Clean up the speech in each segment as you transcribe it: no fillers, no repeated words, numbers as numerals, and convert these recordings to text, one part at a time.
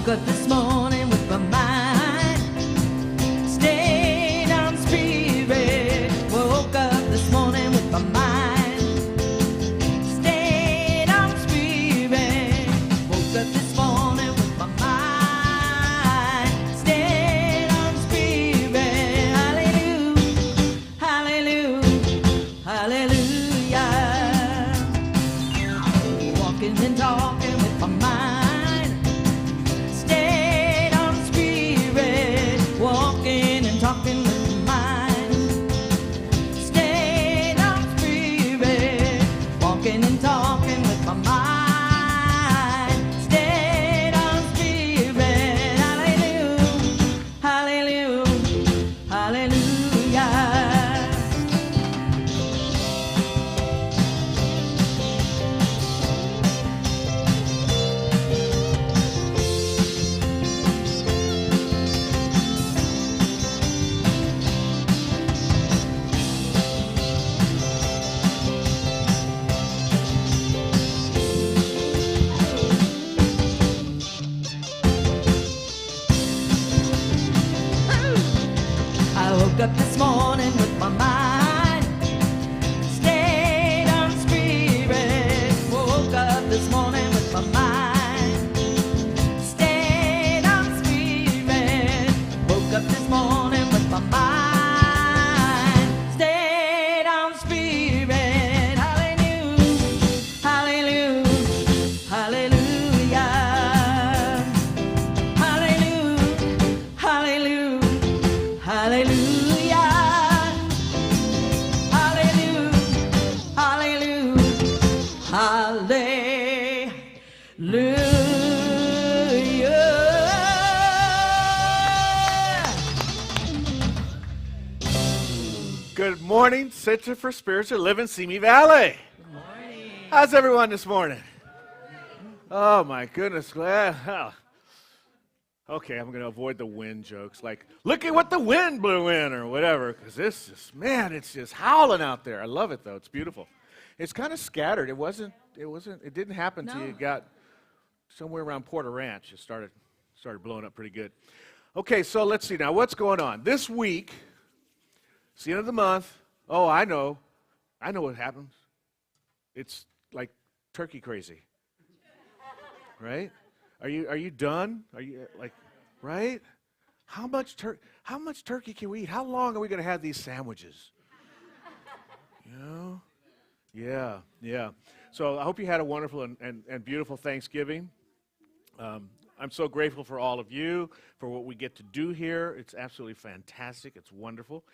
woke up this morning with my mind stayed on spirit. Woke up this morning with my mind stayed on spirit. Woke up this morning with my mind stayed on spirit. Hallelujah, hallelujah, hallelujah. Walking and talking with my mind. Talking with my mind, stayed on spirit. Walking and talking with my mind, stayed on spirit. Hallelujah, hallelujah, hallelujah. I woke up this morning with my mind stayed on spirit. Woke up this morning with my mind stayed on spirit. Woke up this morning with my mind stayed on spirit. Hallelujah, hallelujah, hallelujah. Hallelujah, hallelujah, hallelujah. Hallelujah, hallelujah, hallelujah. Good morning, Center for Spiritual Living, Simi Valley. Good morning. How's everyone this morning? Oh my goodness, glad. Okay, I'm going to avoid the wind jokes, like, look at what the wind blew in or whatever, because this is, man, it's just howling out there. I love it, though. It's beautiful. It's kind of scattered. It didn't happen till you got somewhere around Porter Ranch. It started blowing up pretty good. Okay, so let's see now. What's going on? This week, it's the end of the month. Oh, I know what happens. It's like turkey crazy. Right? Are you done? Are you like, right? How much turkey can we eat? How long are we going to have these sandwiches? You know? Yeah. So I hope you had a wonderful and beautiful Thanksgiving. I'm so grateful for all of you, for what we get to do here. It's absolutely fantastic. It's wonderful.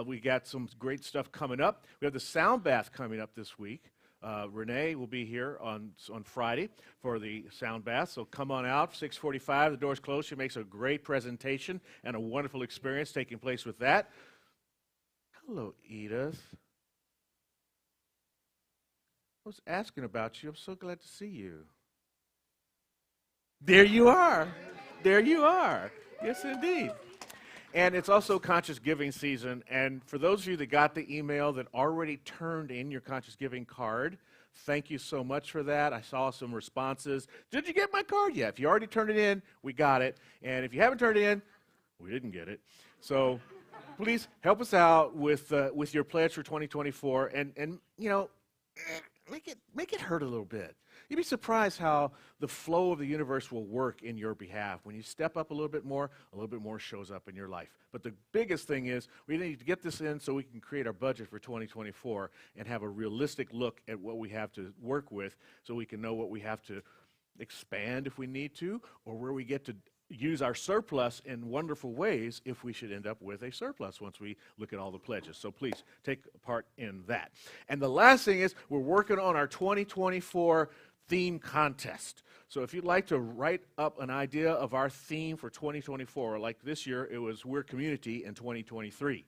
We got some great stuff coming up. We have the sound bath coming up this week. Renee will be here on Friday for the sound bath, so come on out, 6:45, the door's closed. She makes a great presentation and a wonderful experience taking place with that. Hello, Edith. I was asking about you. I'm so glad to see you. There you are. There you are. Yes, indeed. And it's also Conscious Giving season, and for those of you that got the email that already turned in your Conscious Giving card, thank you so much for that. I saw some responses. Did you get my card yet? If you already turned it in, we got it. And if you haven't turned it in, we didn't get it. So please help us out with your pledge for 2024, and you know, make it hurt a little bit. You'd be surprised how the flow of the universe will work in your behalf. When you step up a little bit more shows up in your life. But the biggest thing is we need to get this in so we can create our budget for 2024 and have a realistic look at what we have to work with so we can know what we have to expand if we need to, or where we get to use our surplus in wonderful ways if we should end up with a surplus once we look at all the pledges. So please take part in that. And the last thing is we're working on our 2024 theme contest. So if you'd like to write up an idea of our theme for 2024, like this year it was We're Community in 2023.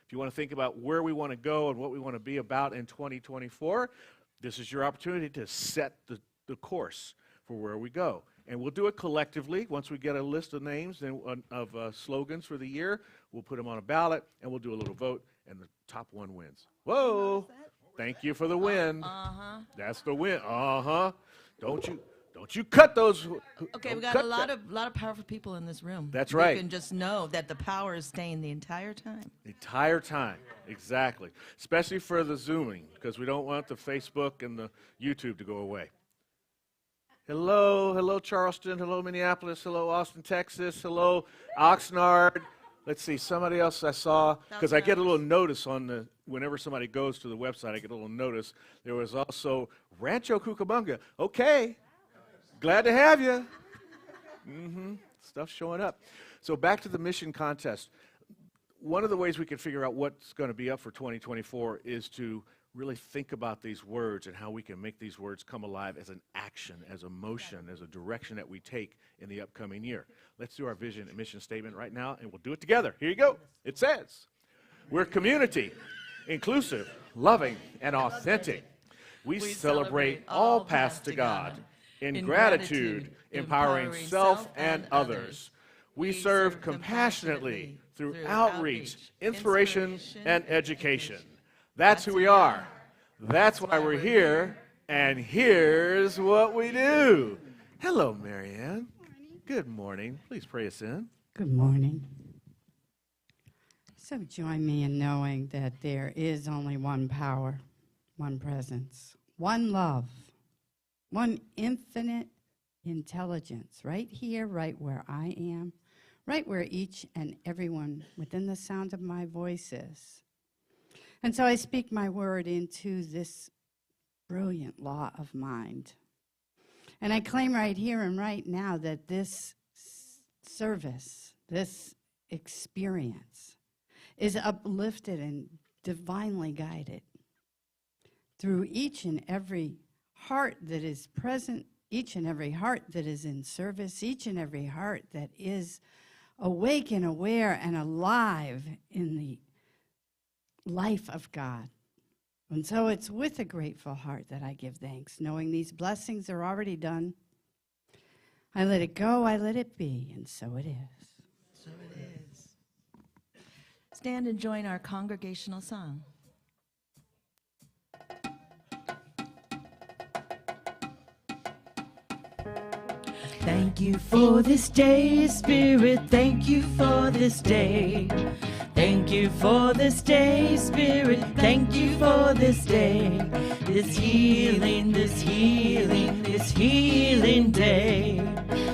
If you want to think about where we want to go and what we want to be about in 2024, this is your opportunity to set the course for where we go. And we'll do it collectively. Once we get a list of names and of slogans for the year, we'll put them on a ballot, and we'll do a little vote, and the top one wins. Whoa! Thank you for the win. Uh-huh. That's the win. Uh-huh. Don't Don't you cut those. Okay, we don't got cut a lot that. of powerful people in this room. That's You right. can just know that the power is staying the entire time. The entire time, exactly. Especially for the Zooming, because we don't want the Facebook and the YouTube to go away. Hello Charleston, hello Minneapolis, hello Austin, Texas, hello Oxnard. Let's see, somebody else I saw, because I get a little notice whenever somebody goes to the website, I get a little notice. There was also Rancho Cucamonga. Okay, glad to have you. Stuff's showing up. So back to the mission contest. One of the ways we can figure out what's going to be up for 2024 is to really think about these words and how we can make these words come alive as an action, as a motion, as a direction that we take in the upcoming year. Let's do our vision and mission statement right now, and we'll do it together. Here you go. It says, we're community, inclusive, loving, and authentic. We celebrate all paths to God in gratitude, empowering self and others. We serve compassionately through outreach, inspiration, and education. That's who we are. That's why we're here. And here's what we do. Hello, Marianne. Good morning. Please pray us in. Good morning. So join me in knowing that there is only one power, one presence, one love, one infinite intelligence, right here, right where I am, right where each and everyone within the sound of my voice is. And so I speak my word into this brilliant law of mind. And I claim right here and right now that this service, this experience, is uplifted and divinely guided through each and every heart that is present, each and every heart that is in service, each and every heart that is awake and aware and alive in the life of God. And so it's with a grateful heart that I give thanks, knowing these blessings are already done. I let it go, I let it be, and so it is. So it is. Stand and join our congregational song. Thank you for this day, Spirit. Thank you for this day. Thank you for this day, Spirit. Thank you for this day. This healing, this healing, this healing day.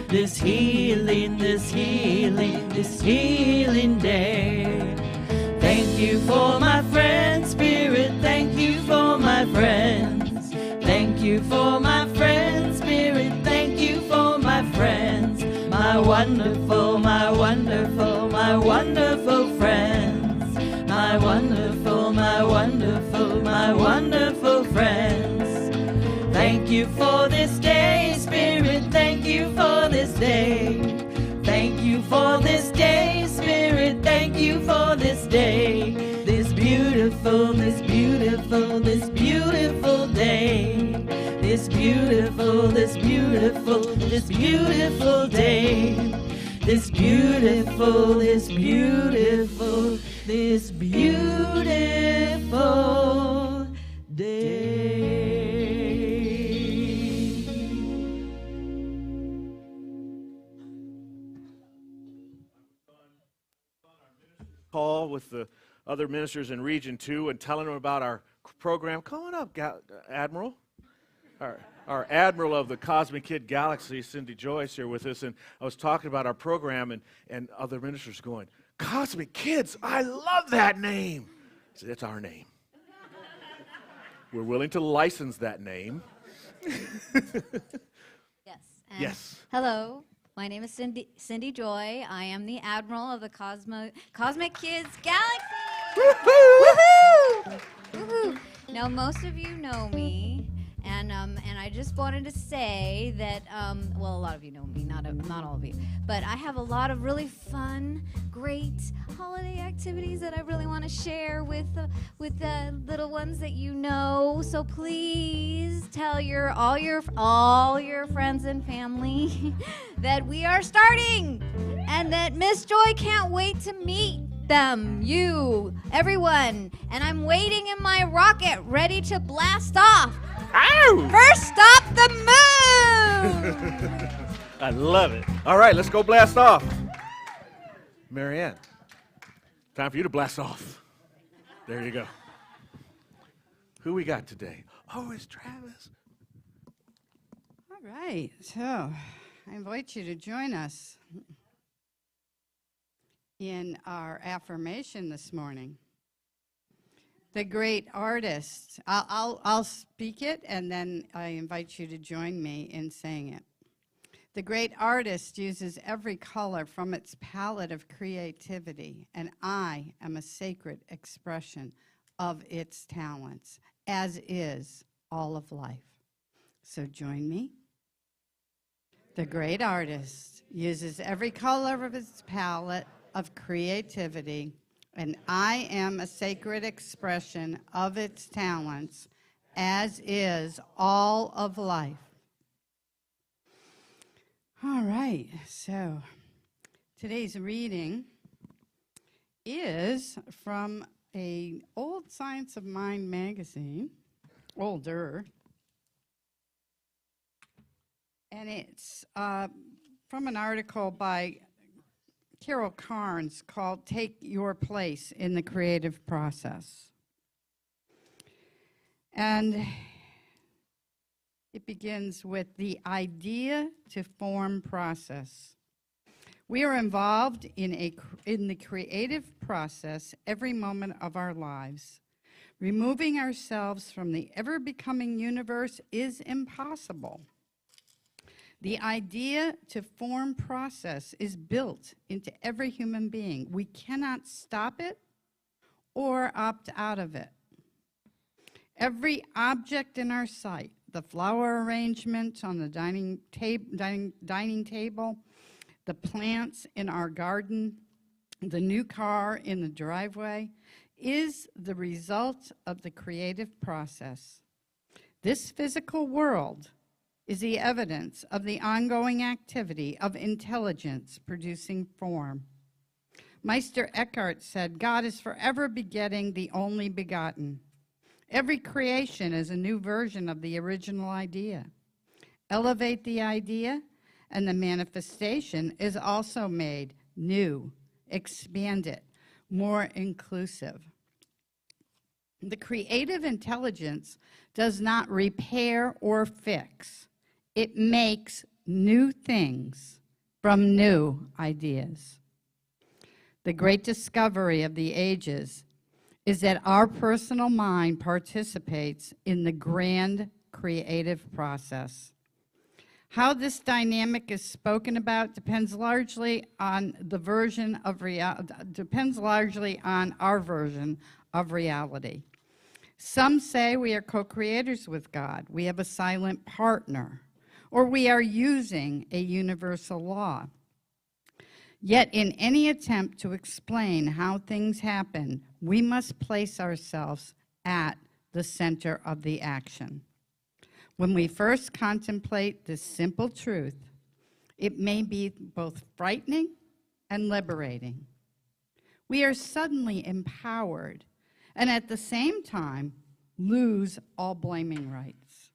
This healing, this healing, this healing day. Thank you for my friends, Spirit. Thank you for my friends. Thank you for my friends, Spirit. Thank you for my friends. My wonderful, my wonderful, my wonderful friends. My wonderful, my wonderful, my wonderful friends. Thank you for this day, Spirit. Thank you for this day. Thank you for this day, Spirit. Thank you for this day. This beautiful, this beautiful, this beautiful day. This beautiful, this beautiful, this beautiful day. This beautiful, this beautiful, this beautiful day. Call with the other ministers in Region 2 and telling them about our program. Come on up, Admiral. Our Admiral of the Cosmic Kid Galaxy, Cindy Joyce, here with us, and I was talking about our program, and other ministers going, Cosmic Kids, I love that name. I said, it's our name. We're willing to license that name. Yes. And Yes. Hello, my name is Cindy Joy. I am the Admiral of the Cosmic Kids Galaxy. Woohoo! Woohoo! Now, most of you know me, and I just wanted to say that, well, a lot of you know me, not all of you, but I have a lot of really fun, great holiday activities that I really want to share with the little ones that you know. So please tell all your friends and family that we are starting, and that Miss Joy can't wait to meet them, you, everyone, and I'm waiting in my rocket ready to blast off. Ow! First stop, the moon! I love it. All right, let's go blast off. Marianne, time for you to blast off. There you go. Who we got today? Oh, it's Travis. All right, so I invite you to join us in our affirmation this morning. The great artist, I'll speak it, and then I invite you to join me in saying it. The great artist uses every color from its palette of creativity, and I am a sacred expression of its talents, as is all of life. So join me. The great artist uses every color of its palette of creativity, and I am a sacred expression of its talents, as is all of life. All right, so today's reading is from an old Science of Mind magazine, older, and it's from an article by Carol Carnes called Take Your Place in the Creative Process. And it begins with the idea to form process. We are involved in the creative process every moment of our lives. Removing ourselves from the ever-becoming universe is impossible. The idea to form process is built into every human being. We cannot stop it or opt out of it. Every object in our sight, the flower arrangement on the dining table, the plants in our garden, the new car in the driveway, is the result of the creative process. This physical world is the evidence of the ongoing activity of intelligence producing form. Meister Eckhart said, God is forever begetting the only begotten. Every creation is a new version of the original idea. Elevate the idea, and the manifestation is also made new, expanded, more inclusive. The creative intelligence does not repair or fix. It makes new things from new ideas. The great discovery of the ages is that our personal mind participates in the grand creative process. How this dynamic is spoken about depends largely on our version of reality. Some say we are co-creators with God. We have a silent partner, or we are using a universal law. Yet in any attempt to explain how things happen, we must place ourselves at the center of the action. When we first contemplate this simple truth, it may be both frightening and liberating. We are suddenly empowered and at the same time lose all blaming rights.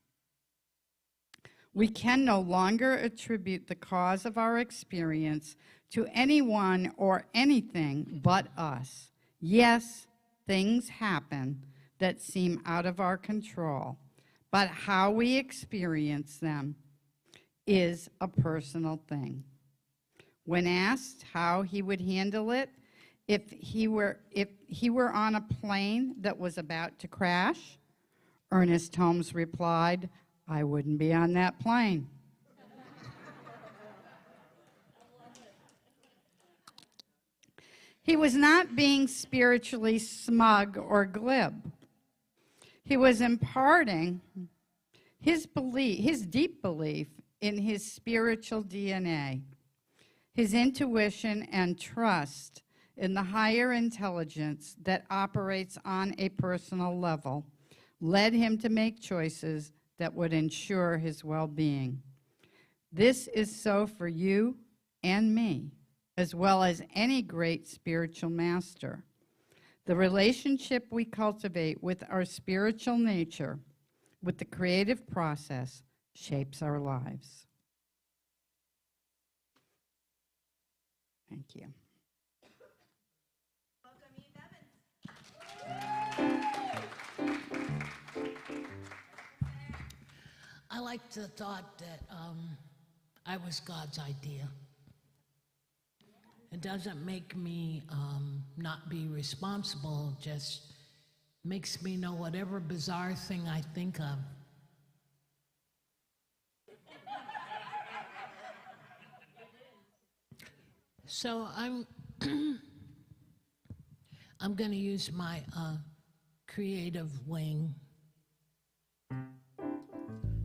We can no longer attribute the cause of our experience to anyone or anything but us. Yes, things happen that seem out of our control, but how we experience them is a personal thing. When asked how he would handle it if he were on a plane that was about to crash, Ernest Holmes replied, I wouldn't be on that plane. He was not being spiritually smug or glib. He was imparting his deep belief in his spiritual DNA, his intuition and trust in the higher intelligence that operates on a personal level led him to make choices that would ensure his well-being. This is so for you and me, as well as any great spiritual master. The relationship we cultivate with our spiritual nature, with the creative process, shapes our lives. Thank you. I like the thought that I was God's idea. It doesn't make me not be responsible, just makes me know whatever bizarre thing I think of. So I'm going to use my creative wing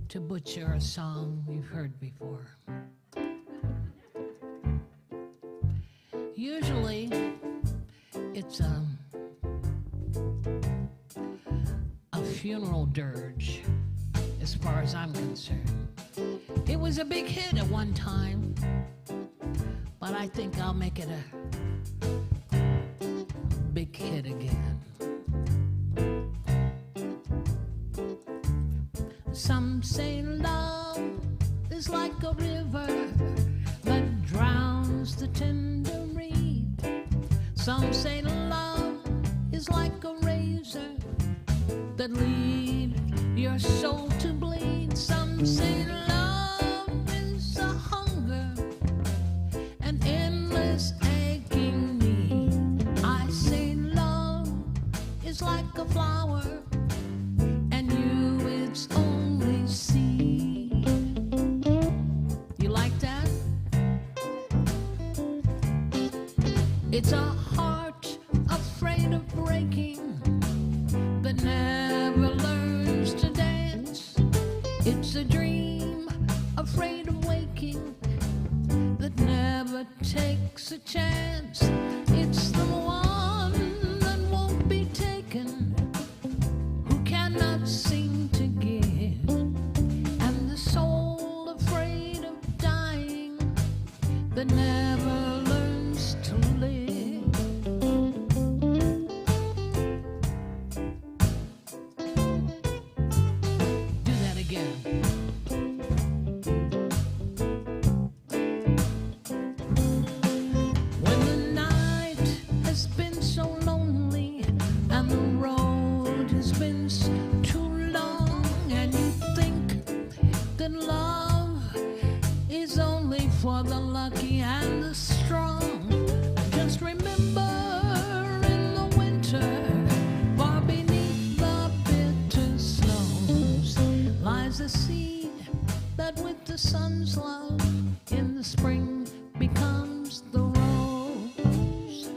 to butcher a song we've heard before. Usually, it's a funeral dirge, as far as I'm concerned. It was a big hit at one time, but I think I'll make it a big hit again. Some say love is like a river that drowns the tender reed. Some say love is like a razor that leads your soul to bleed. Some say love is a hunger, an endless aching need. I say love is like a flower, and you its only seed. You like that? It's a heart afraid of breaking that never learns to dance. It's a dream afraid of waking that never takes a chance. It's the one that won't be taken, who cannot seem to give, and the soul afraid of dying that never learns to live. Do that again. When the night has been so lonely and the road has been too long, and you think that love is only for the lucky and the strong, just remember in the winter, far beneath the bitter snows, lies a seed that with the sun's love in the spring becomes the rose.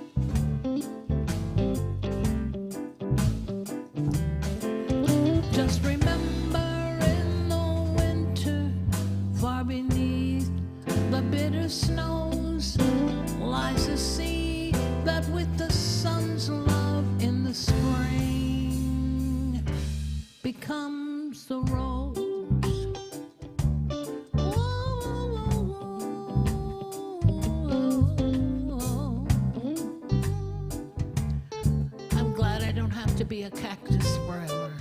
Just remember in the winter, far beneath the bitter snows, lies a seed that with the sun's love in the spring becomes the rose. I'm glad I don't have to be a cactus forever.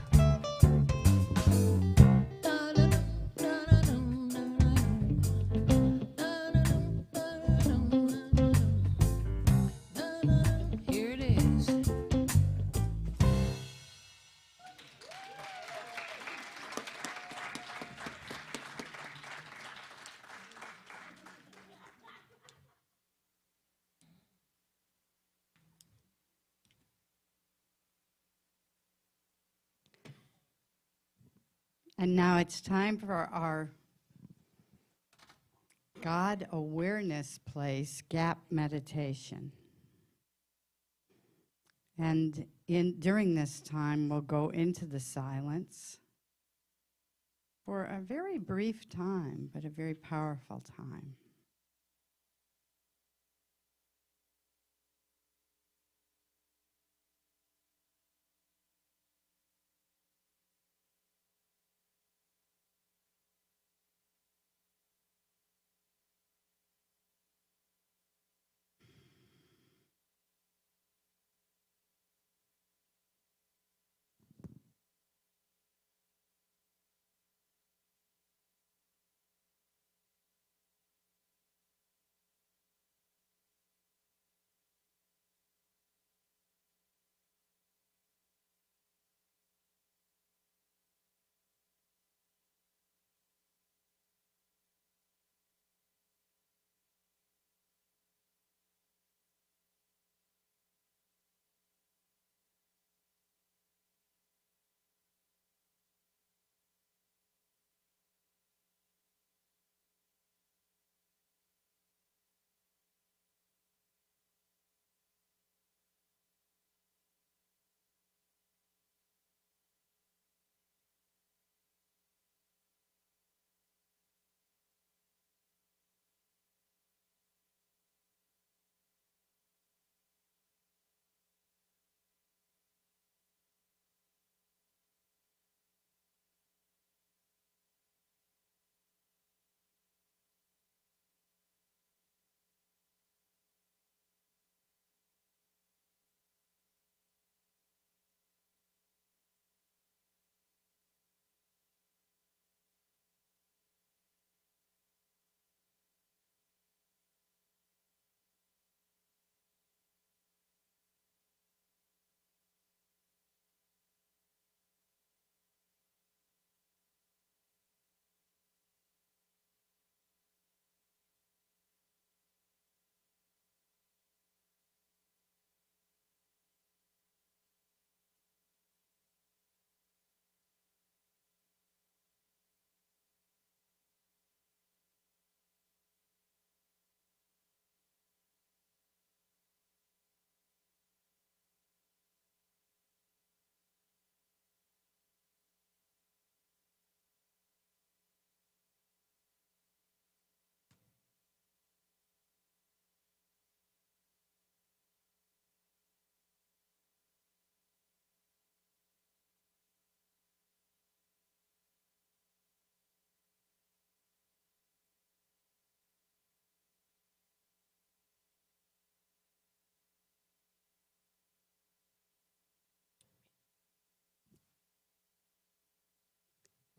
Here it is. And now it's time for our God awareness place gap meditation. And during this time, we'll go into the silence for a very brief time, but a very powerful time.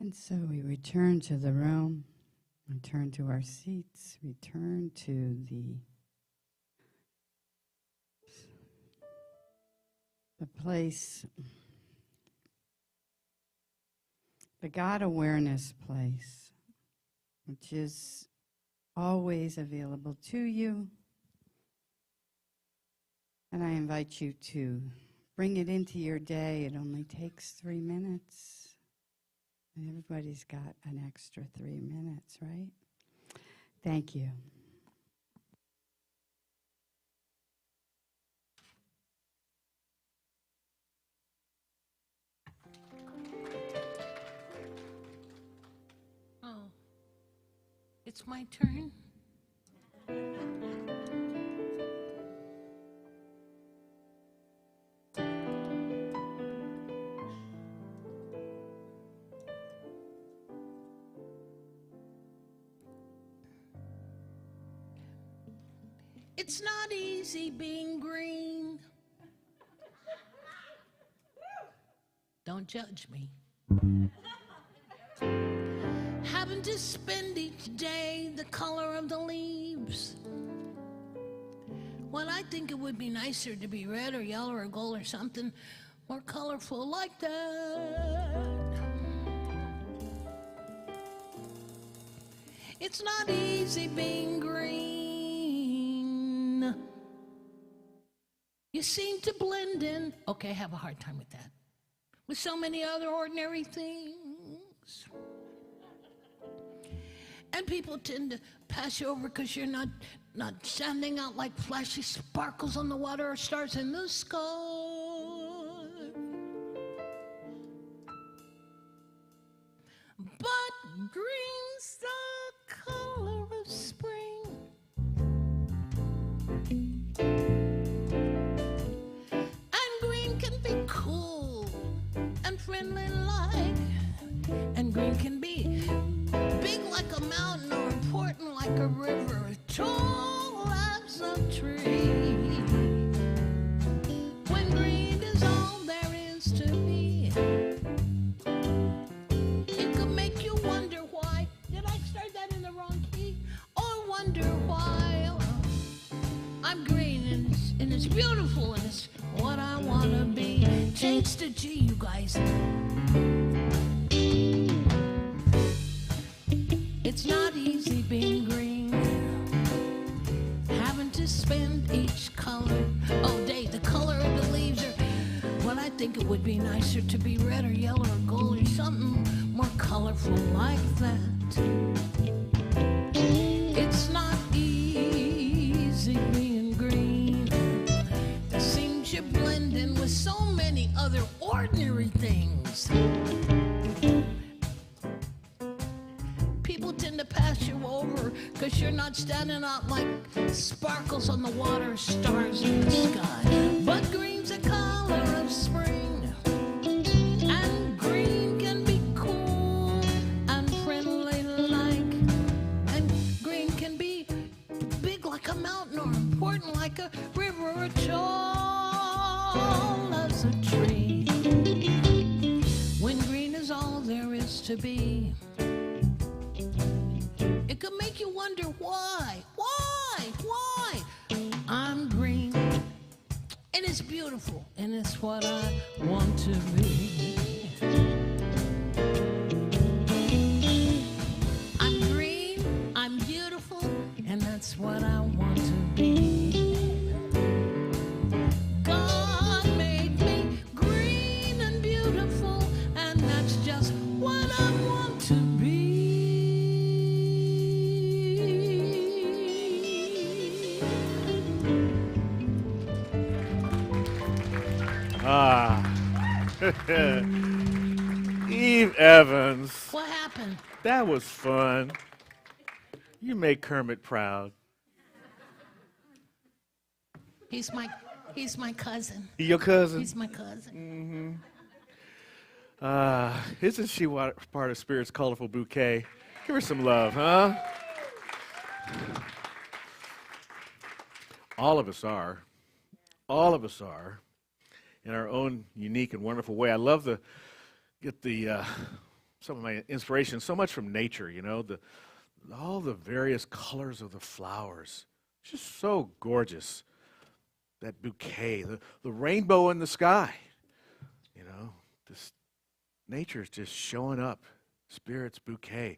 And so we return to the room, return to our seats, return to the place, the God awareness place, which is always available to you. And I invite you to bring it into your day. It only takes 3 minutes. And everybody's got an extra 3 minutes, right? Thank you. Oh, it's my turn. It's not easy being green. Don't judge me. Having to spend each day the color of the leaves. Well, I think it would be nicer to be red or yellow or gold or something more colorful like that. It's not easy being green. You seem to blend in. Okay, I have a hard time with that. With so many other ordinary things. And people tend to pass you over because you're not standing out like flashy sparkles on the water or stars in the sky. But green's the color of spring. And green can be cool and friendly like. And green can be big like a mountain or important like a river, tall as a tree. When green is all there is to be, it could make you wonder why. Did I start that in the wrong key? Or wonder why I'm green and it's beautiful and it's what I want to be. Change to G, you guys. It's not easy being green, having to spend each color, day, the color of the leaves are, well, I think it would be nicer to be red or yellow or gold or something more colorful like that. It's not easy being green. It seems you blend in with so many other ordinary things. People tend to pass you over because you're not standing out like sparkles on the water, stars in the sky. But green's a color of spring, and green can be cool and friendly like, and green can be big like a mountain or important like a river or tall as a tree. When green is all there is to be, it could make you wonder why I'm green. And it's beautiful, and it's what I want to be. I'm green, I'm beautiful, and that's what I want to be. God made me green and beautiful, and that's just what I want to be. Yve Evans. What happened? That was fun. You make Kermit proud. He's my cousin. Your cousin? He's my cousin. Isn't she part of Spirit's colorful bouquet? Give her some love, huh? All of us are. All of us are. In our own unique and wonderful way. I love get the some of my inspiration so much from nature, all the various colors of the flowers. It's just so gorgeous. That bouquet, the rainbow in the sky. This nature's just showing up. Spirit's bouquet.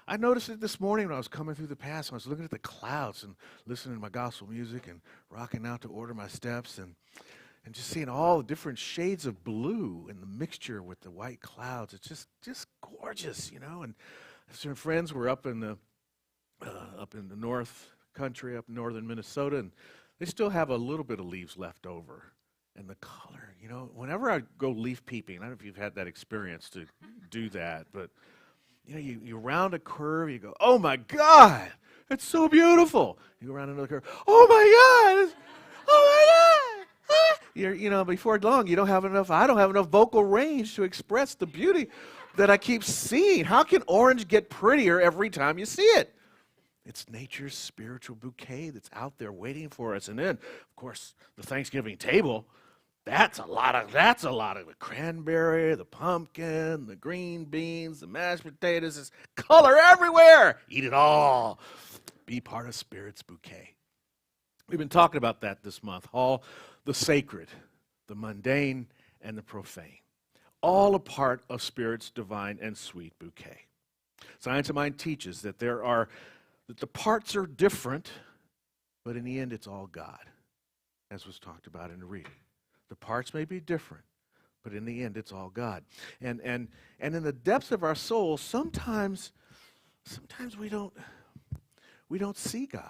I noticed it this morning when I was coming through the pass. And I was looking at the clouds and listening to my gospel music and rocking out to order my steps and just seeing all the different shades of blue and the mixture with the white clouds. It's just gorgeous, And some friends were up in the north country, up in northern Minnesota, and they still have a little bit of leaves left over. And the color, whenever I go leaf peeping, I don't know if you've had that experience to do that, but you round a curve, you go, oh my God, it's so beautiful. You go around another curve, oh my God, oh my God. Before long, I don't have enough vocal range to express the beauty that I keep seeing. How can orange get prettier every time you see it? It's nature's spiritual bouquet that's out there waiting for us. And then, of course, the Thanksgiving table, that's a lot of the cranberry, the pumpkin, the green beans, the mashed potatoes. It's color everywhere. Eat it all. Be part of Spirit's bouquet. We've been talking about that this month. All the sacred, the mundane, and the profane. All a part of Spirit's divine and sweet bouquet. Science of Mind teaches that that the parts are different, but in the end it's all God, as was talked about in the reading. The parts may be different, but in the end it's all God. And in the depths of our soul, sometimes we don't see God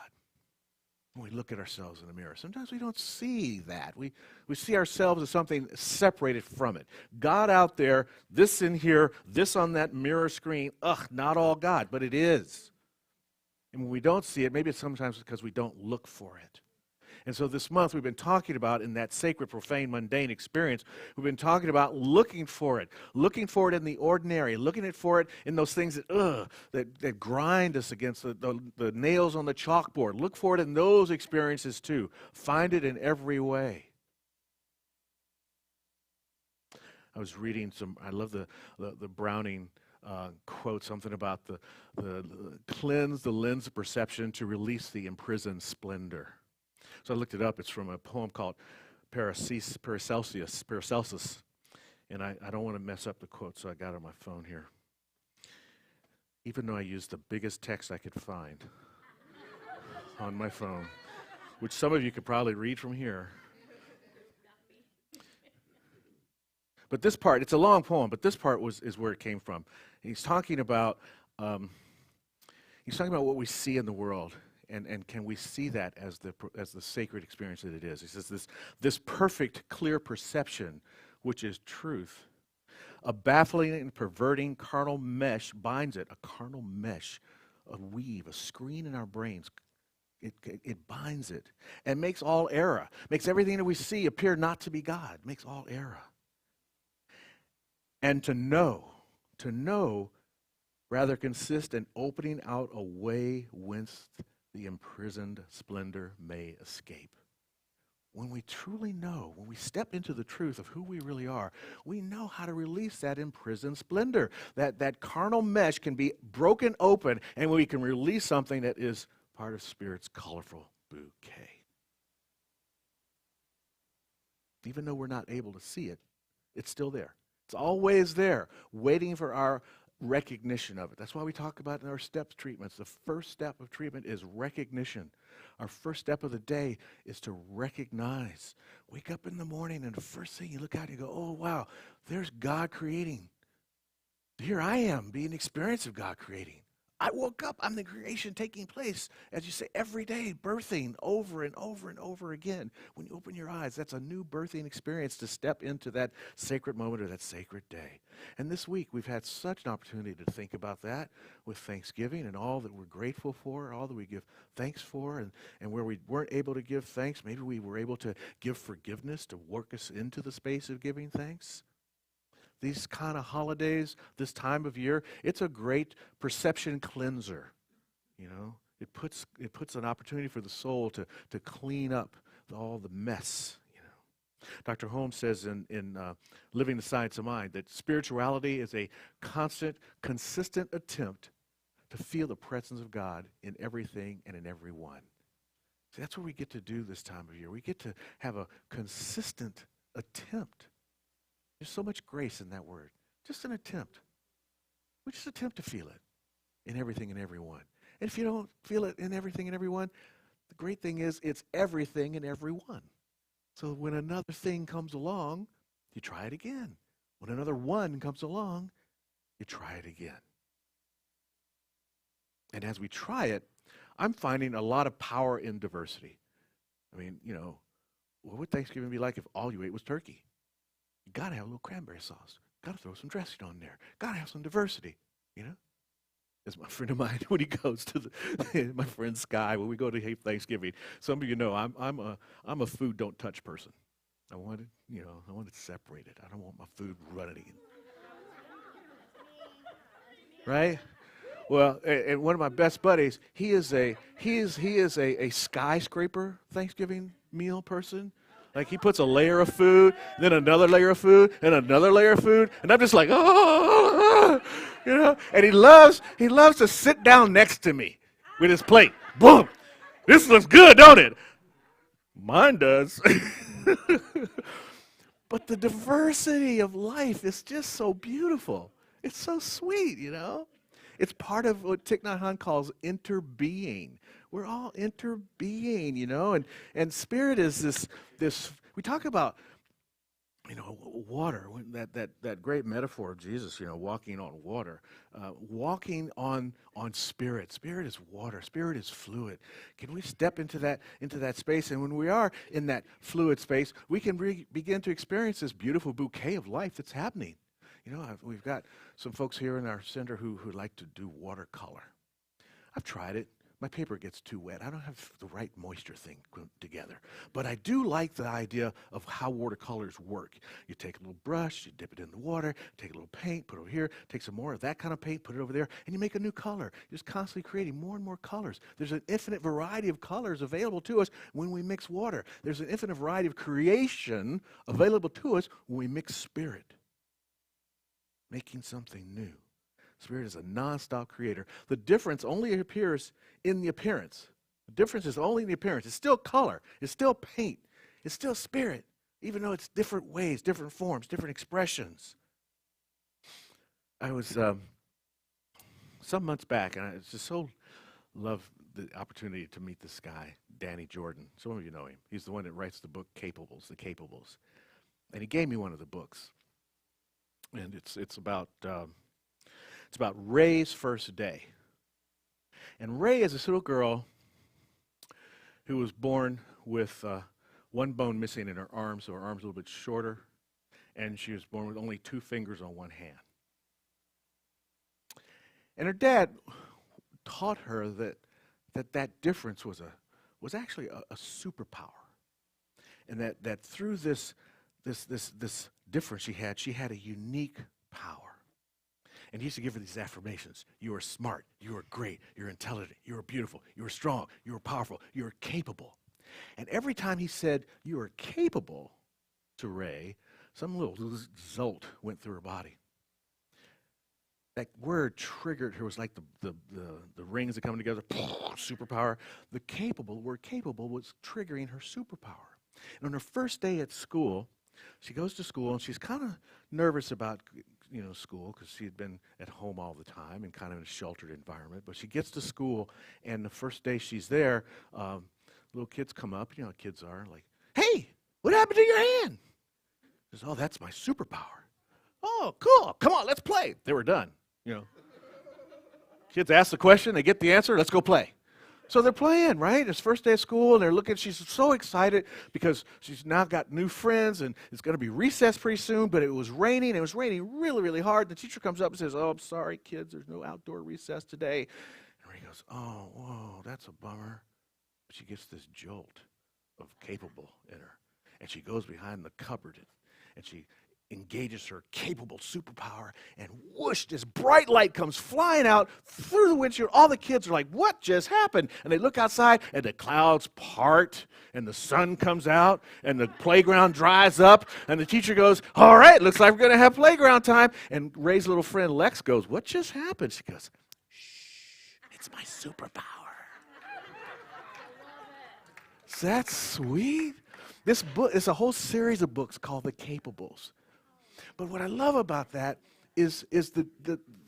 when we look at ourselves in the mirror. Sometimes we don't see that. We see ourselves as something separated from it. God out there, this in here, this on that mirror screen, not all God, but it is. And when we don't see it, maybe it's sometimes because we don't look for it. And so this month we've been talking about, in that sacred, profane, mundane experience, we've been talking about looking for it in the ordinary, looking for it in those things that grind us against the nails on the chalkboard. Look for it in those experiences too. Find it in every way. I was reading I love the Browning quote, something about the cleanse the lens of perception to release the imprisoned splendor. So I looked it up. It's from a poem called Paracelsus. And I don't want to mess up the quote, so I got it on my phone here. Even though I used the biggest text I could find on my phone, which some of you could probably read from here. But this part, it's a long poem, but this part is where it came from. He's talking about what we see in the world, and can we see that as the sacred experience that it is. He says this perfect, clear perception, which is truth, a baffling and perverting carnal mesh binds it, a carnal mesh, a weave, a screen in our brains. It binds it and makes all error, makes everything that we see appear not to be God, makes all error. And to know rather consists in opening out a way whence the imprisoned splendor may escape. When we truly know, when we step into the truth of who we really are, we know how to release that imprisoned splendor. That carnal mesh can be broken open, and we can release something that is part of Spirit's colorful bouquet. Even though we're not able to see it, it's still there. It's always there, waiting for our recognition of it. That's why we talk about in our steps treatments. The first step of treatment is recognition. Our first step of the day is to recognize. Wake up in the morning, and the first thing you look out and you go, oh, wow, there's God creating. Here I am, being an experience of God creating. I woke up, I'm the creation taking place, as you say, every day, birthing over and over and over again. When you open your eyes, that's a new birthing experience to step into that sacred moment or that sacred day. And this week, we've had such an opportunity to think about that with Thanksgiving and all that we're grateful for, all that we give thanks for, and where we weren't able to give thanks, maybe we were able to give forgiveness to work us into the space of giving thanks. These kind of holidays, this time of year, it's a great perception cleanser. It puts an opportunity for the soul to clean up all the mess. Dr. Holmes says in Living the Science of Mind that spirituality is a constant, consistent attempt to feel the presence of God in everything and in everyone. See, that's what we get to do this time of year. We get to have a consistent attempt. There's so much grace in that word. Just an attempt. We just attempt to feel it in everything and everyone. And if you don't feel it in everything and everyone, the great thing is it's everything and everyone. So when another thing comes along, you try it again. When another one comes along, you try it again. And as we try it, I'm finding a lot of power in diversity. I mean, what would Thanksgiving be like if all you ate was turkey? You got to have a little cranberry sauce. Got to throw some dressing on there. Got to have some diversity, As my friend of mine, when he goes to my friend Sky, when we go to Thanksgiving, some of you know I'm a food don't touch person. I want it separated. I don't want my food running. Right? Well, and one of my best buddies, he is a skyscraper Thanksgiving meal person. Like he puts a layer of food, then another layer of food, and another layer of food, and I'm just like, And he loves to sit down next to me with his plate. Boom, this looks good, don't it? Mine does. But the diversity of life is just so beautiful. It's so sweet, It's part of what Thich Nhat Hanh calls interbeing. We're all interbeing, and spirit is this. We talk about, water. That great metaphor of Jesus, walking on water, walking on spirit. Spirit is water. Spirit is fluid. Can we step into that space? And when we are in that fluid space, we can begin to experience this beautiful bouquet of life that's happening. We've got some folks here in our center who like to do watercolor. I've tried it. My paper gets too wet. I don't have the right moisture thing together. But I do like the idea of how watercolors work. You take a little brush, you dip it in the water, take a little paint, put it over here, take some more of that kind of paint, put it over there, and you make a new color. You're just constantly creating more and more colors. There's an infinite variety of colors available to us when we mix water. There's an infinite variety of creation available to us when we mix spirit. Making something new. Spirit is a nonstop creator. The difference only appears in the appearance. The difference is only in the appearance. It's still color. It's still paint. It's still spirit, even though it's different ways, different forms, different expressions. I was some months back, and I just so love the opportunity to meet this guy, Danny Jordan. Some of you know him. He's the one that writes the book Capables, The Capables. And he gave me one of the books. And it's about Ray's first day. And Ray is this little girl who was born with one bone missing in her arm, so her arm's a little bit shorter, and she was born with only 2 fingers on one hand. And her dad taught her that difference was actually a superpower, and that through this difference she had a unique power. And he used to give her these affirmations. You are smart. You are great. You're intelligent. You are beautiful. You are strong. You are powerful. You are capable. And every time he said, you are capable to Ray, some little jolt went through her body. That word triggered her. It was like the rings that come together, superpower. The word capable was triggering her superpower. And on her first day at school, she goes to school, and she's kind of nervous about school because she had been at home all the time and kind of in a sheltered environment. But she gets to school, and the first day she's there, little kids come up. You know how kids are, like, hey, what happened to your hand? She says, oh, that's my superpower. Oh, cool. Come on, let's play. They were done, Kids ask the question, they get the answer, let's go play. So they're playing, right? It's first day of school, and they're looking. She's so excited because she's now got new friends, and it's going to be recess pretty soon, but it was raining. It was raining really, really hard. The teacher comes up and says, oh, I'm sorry, kids, there's no outdoor recess today. And Ray goes, oh, whoa, that's a bummer. But she gets this jolt of capable in her, and she goes behind the cupboard, and she engages her capable superpower, and whoosh, this bright light comes flying out through the windshield. All the kids are like, what just happened? And they look outside, and the clouds part, and the sun comes out, and the playground dries up, and the teacher goes, all right, looks like we're going to have playground time. And Ray's little friend Lex goes, what just happened? She goes, shh, it's my superpower. Is that sweet? This book is a whole series of books called The Capables. But what I love about that is the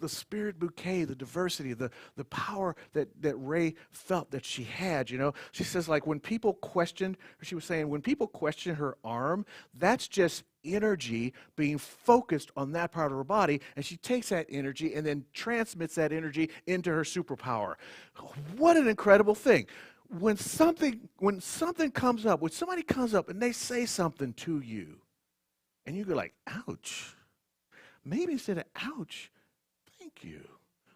spirit bouquet, the diversity, the power that Ray felt that she had, you know. She says, like, when people questioned, or she was saying, when people question her arm, that's just energy being focused on that part of her body, and she takes that energy and then transmits that energy into her superpower. What an incredible thing. When something comes up, when somebody comes up and they say something to you, and you go like, ouch. Maybe instead of ouch, thank you.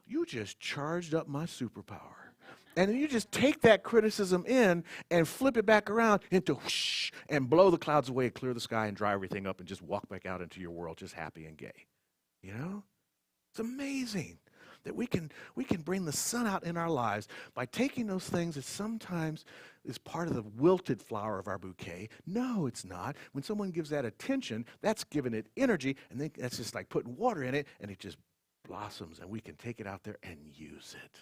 You just charged up my superpower. And then you just take that criticism in and flip it back around into whoosh, and blow the clouds away and clear the sky and dry everything up and just walk back out into your world just happy and gay. You know? It's amazing that we can bring the sun out in our lives by taking those things that sometimes is part of the wilted flower of our bouquet. No, it's not. When someone gives that attention, that's giving it energy, and then that's just like putting water in it, and it just blossoms, and we can take it out there and use it.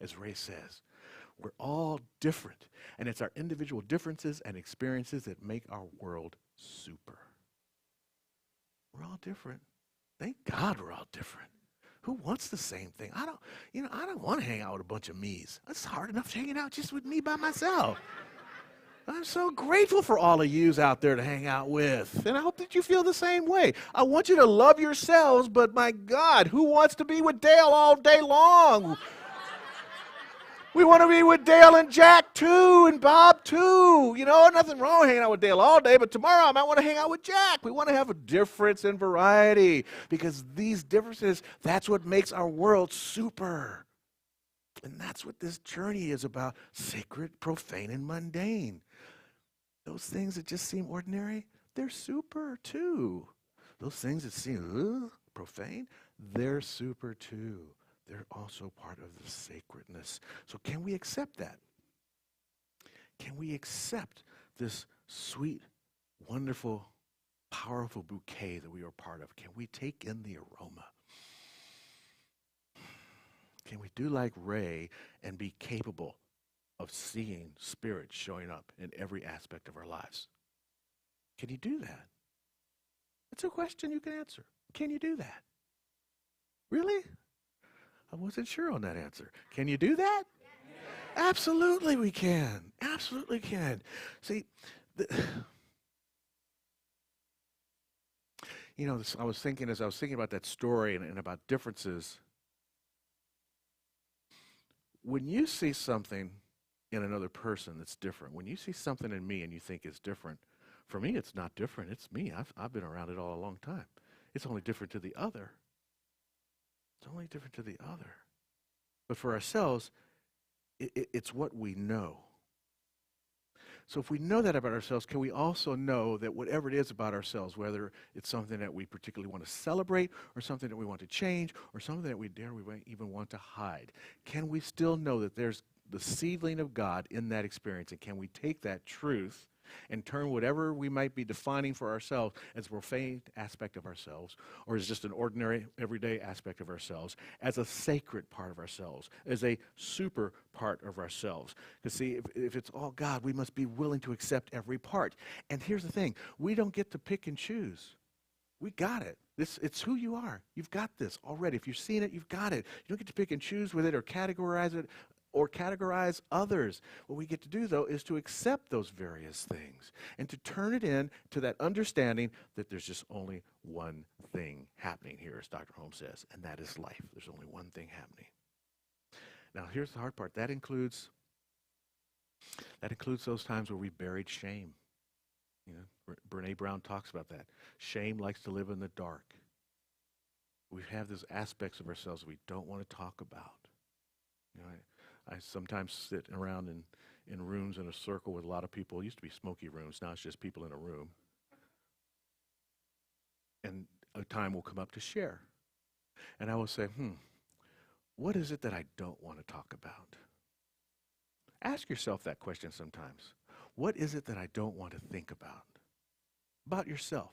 As Ray says, we're all different, and it's our individual differences and experiences that make our world super. We're all different. Thank God we're all different. Who wants the same thing? I don't want to hang out with a bunch of me's. It's hard enough hanging out just with me by myself. I'm so grateful for all of yous out there to hang out with. And I hope that you feel the same way. I want you to love yourselves, but my God, who wants to be with Dale all day long? We want to be with Dale and Jack too, and Bob too. You know, nothing wrong with hanging out with Dale all day, but tomorrow I might want to hang out with Jack. We want to have a difference and variety, because these differences, that's what makes our world super. And that's what this journey is about: sacred, profane, and mundane. Those things that just seem ordinary, they're super too. Those things that seem profane, they're super too. They're also part of the sacredness. So can we accept that? Can we accept this sweet, wonderful, powerful bouquet that we are part of? Can we take in the aroma? Can we do like Ray and be capable of seeing Spirit showing up in every aspect of our lives? Can you do that? That's a question you can answer. Can you do that? Really? I wasn't sure on that answer. Can you do that? Yes. Absolutely we can. Absolutely can. See, I was thinking about that story and about differences, when you see something in another person that's different, when you see something in me and you think it's different, for me it's not different. It's me. I've been around it all a long time. It's only different to the other. It's only different to the other. But for ourselves, it's what we know. So if we know that about ourselves, can we also know that whatever it is about ourselves, whether it's something that we particularly want to celebrate, or something that we want to change, or something that we even want to hide, can we still know that there's the seedling of God in that experience? And can we take that truth and turn whatever we might be defining for ourselves as a profane aspect of ourselves, or as just an ordinary, everyday aspect of ourselves, as a sacred part of ourselves, as a super part of ourselves? Because see, if it's all God, we must be willing to accept every part. And here's the thing, we don't get to pick and choose. We got it. It's who you are. You've got this already. If you've seen it, you've got it. You don't get to pick and choose with it or categorize it or categorize others. What we get to do, though, is to accept those various things and to turn it in to that understanding that there's just only one thing happening here, as Dr. Holmes says, and that is life. There's only one thing happening. Now, here's the hard part. That includes those times where we buried shame. You know, Brene Brown talks about that. Shame likes to live in the dark. We have those aspects of ourselves we don't want to talk about. You know, I sometimes sit around in rooms in a circle with a lot of people. It used to be smoky rooms. Now it's just people in a room. and a time will come up to share. And I will say, what is it that I don't want to talk about? Ask yourself that question sometimes. What is it that I don't want to think about? About yourself.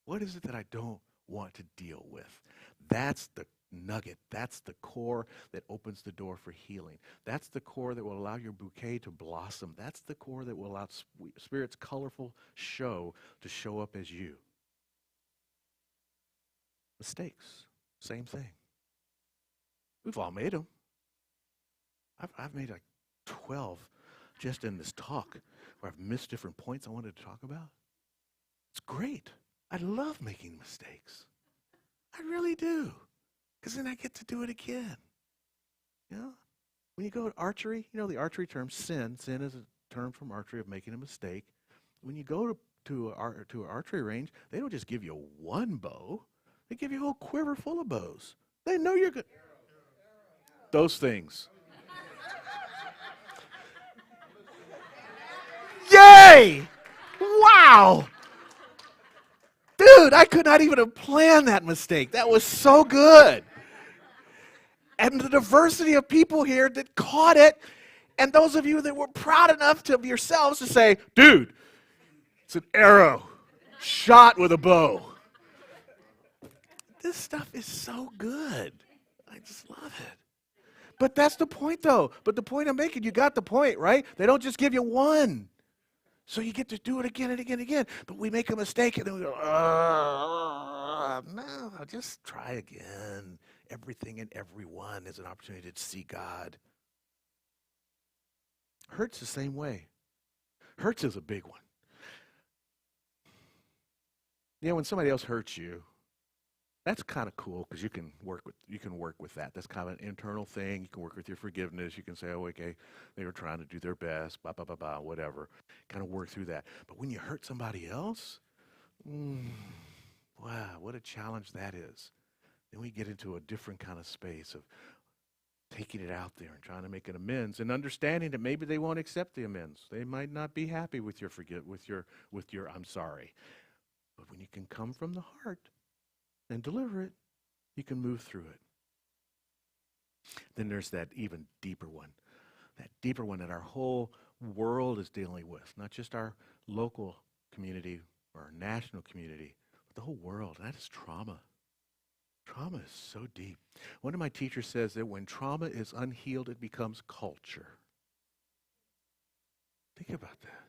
What is it that I don't want to deal with? That's the nugget. That's the core that opens the door for healing. That's the core that will allow your bouquet to blossom. That's the core that will allow Spirit's colorful show to show up as you. Mistakes, same thing. We've all made them. I've made like 12 just in this talk where I've missed different points I wanted to talk about. It's great. I love making mistakes. I really do. Because then I get to do it again. You know? When you go to archery, you know the archery term sin. Sin is a term from archery of making a mistake. When you go to an archery range, they don't just give you one bow. They give you a whole quiver full of bows. They know you're good. Those things. Yay! Wow! Dude, I could not even have planned that mistake. That was so good. And the diversity of people here that caught it, and those of you that were proud enough of yourselves to say, dude, it's an arrow shot with a bow. This stuff is so good. I just love it. But that's the point, though. But the point I'm making, you got the point, right? They don't just give you one. So you get to do it again and again and again. But we make a mistake, and then we go, no, just try again. Everything and everyone is an opportunity to see God. Hurt's the same way. Hurts is a big one. You know, when somebody else hurts you, that's kind of cool because you can work with that. That's kind of an internal thing. You can work with your forgiveness. You can say, oh, okay, they were trying to do their best, blah, blah, blah, blah, whatever. Kind of work through that. But when you hurt somebody else, wow, what a challenge that is. Then we get into a different kind of space of taking it out there and trying to make an amends and understanding that maybe they won't accept the amends. They might not be happy with your I'm sorry. But when you can come from the heart and deliver it, you can move through it. Then there's that even deeper one. That deeper one that our whole world is dealing with. Not just our local community or our national community, but the whole world. And that is trauma. Trauma is so deep. One of my teachers says that when trauma is unhealed, it becomes culture. Think about that.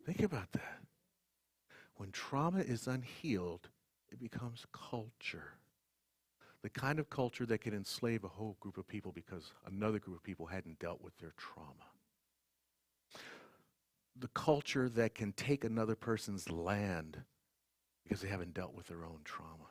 Think about that. When trauma is unhealed, it becomes culture. The kind of culture that can enslave a whole group of people because another group of people hadn't dealt with their trauma. The culture that can take another person's land because they haven't dealt with their own trauma.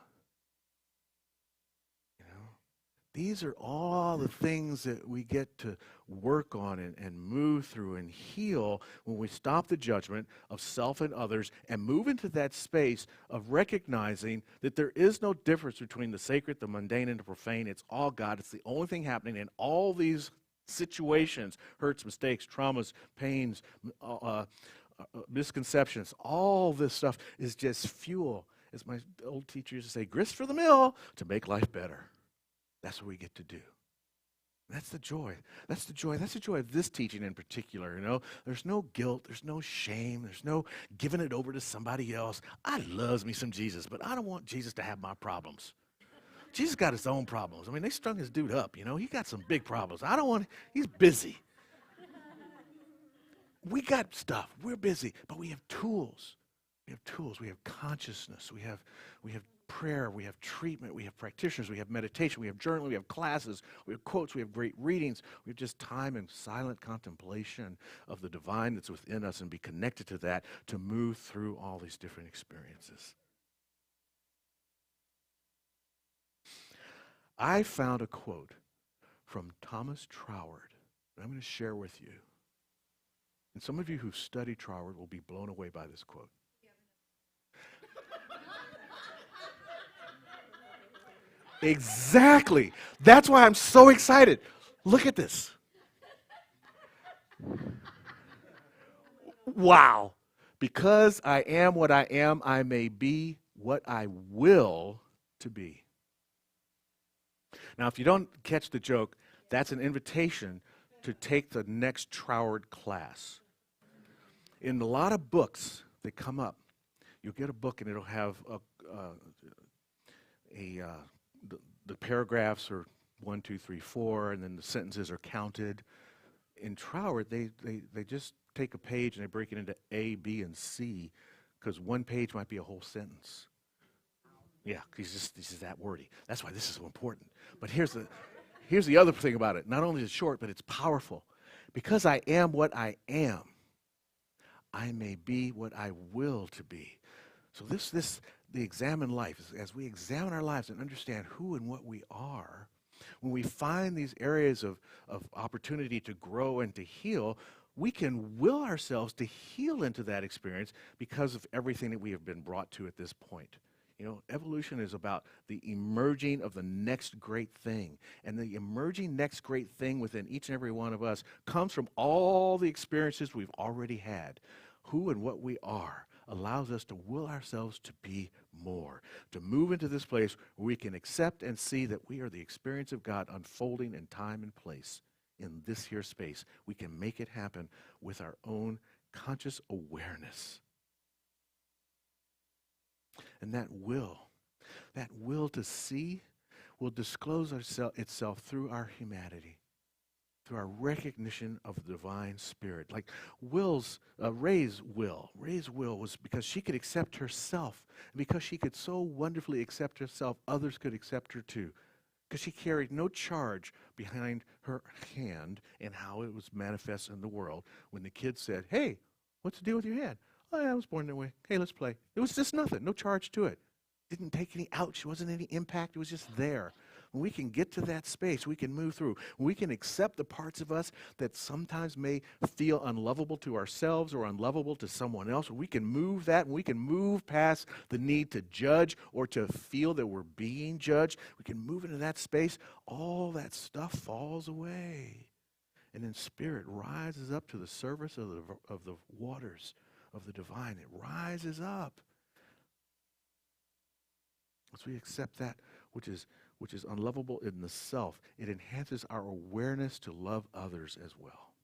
These are all the things that we get to work on and move through and heal when we stop the judgment of self and others and move into that space of recognizing that there is no difference between the sacred, the mundane, and the profane. It's all God. It's the only thing happening in all these situations, hurts, mistakes, traumas, pains, misconceptions. All this stuff is just fuel, as my old teacher used to say, grist for the mill to make life better. That's what we get to do. That's the joy. That's the joy. That's the joy of this teaching in particular, you know. There's no guilt. There's no shame. There's no giving it over to somebody else. I loves me some Jesus, but I don't want Jesus to have my problems. Jesus got his own problems. I mean, they strung his dude up, you know. He got some big problems. I don't want, he's busy. We got stuff. We're busy, but we have tools. We have tools. We have consciousness. We have prayer, we have treatment, we have practitioners, we have meditation, we have journaling, we have classes, we have quotes, we have great readings, we have just time and silent contemplation of the divine that's within us and be connected to that to move through all these different experiences. I found a quote from Thomas Troward that I'm going to share with you. And some of you who've studied Troward will be blown away by this quote. Exactly. That's why I'm so excited. Look at this. Wow. Because I am what I am, I may be what I will to be. Now, if you don't catch the joke, that's an invitation to take the next Troward class. In a lot of books that come up, you'll get a book and it'll have the paragraphs are 1, 2, 3, 4, and then the sentences are counted. In Troward, they just take a page and they break it into A, B, and C, because one page might be a whole sentence. Yeah, he's just that wordy. That's why this is so important. But here's the other thing about it. Not only is it short, but it's powerful. Because I am what I am, I may be what I will to be. So the examine life, as we examine our lives and understand who and what we are, when we find these areas of opportunity to grow and to heal, we can will ourselves to heal into that experience because of everything that we have been brought to at this point. You know, evolution is about the emerging of the next great thing. And the emerging next great thing within each and every one of us comes from all the experiences we've already had. Who and what we are allows us to will ourselves to be more, to move into this place where we can accept and see that we are the experience of God unfolding in time and place in this here space. We can make it happen with our own conscious awareness. And that will to see will disclose itself through our humanity, through our recognition of the divine spirit. Like Ray's will was because she could accept herself. And because she could so wonderfully accept herself, others could accept her too. Because she carried no charge behind her hand and how it was manifest in the world. When the kid said, "Hey, what's the deal with your hand?" "Oh, yeah, I was born that way. Hey, let's play." It was just nothing, no charge to it. Didn't take any ouch, wasn't any impact, it was just there. When we can get to that space, we can move through. When we can accept the parts of us that sometimes may feel unlovable to ourselves or unlovable to someone else, we can move that, and we can move past the need to judge or to feel that we're being judged. We can move into that space. All that stuff falls away. And then spirit rises up to the surface of the waters of the divine. It rises up. As we accept that which is unlovable in the self, it enhances our awareness to love others as well.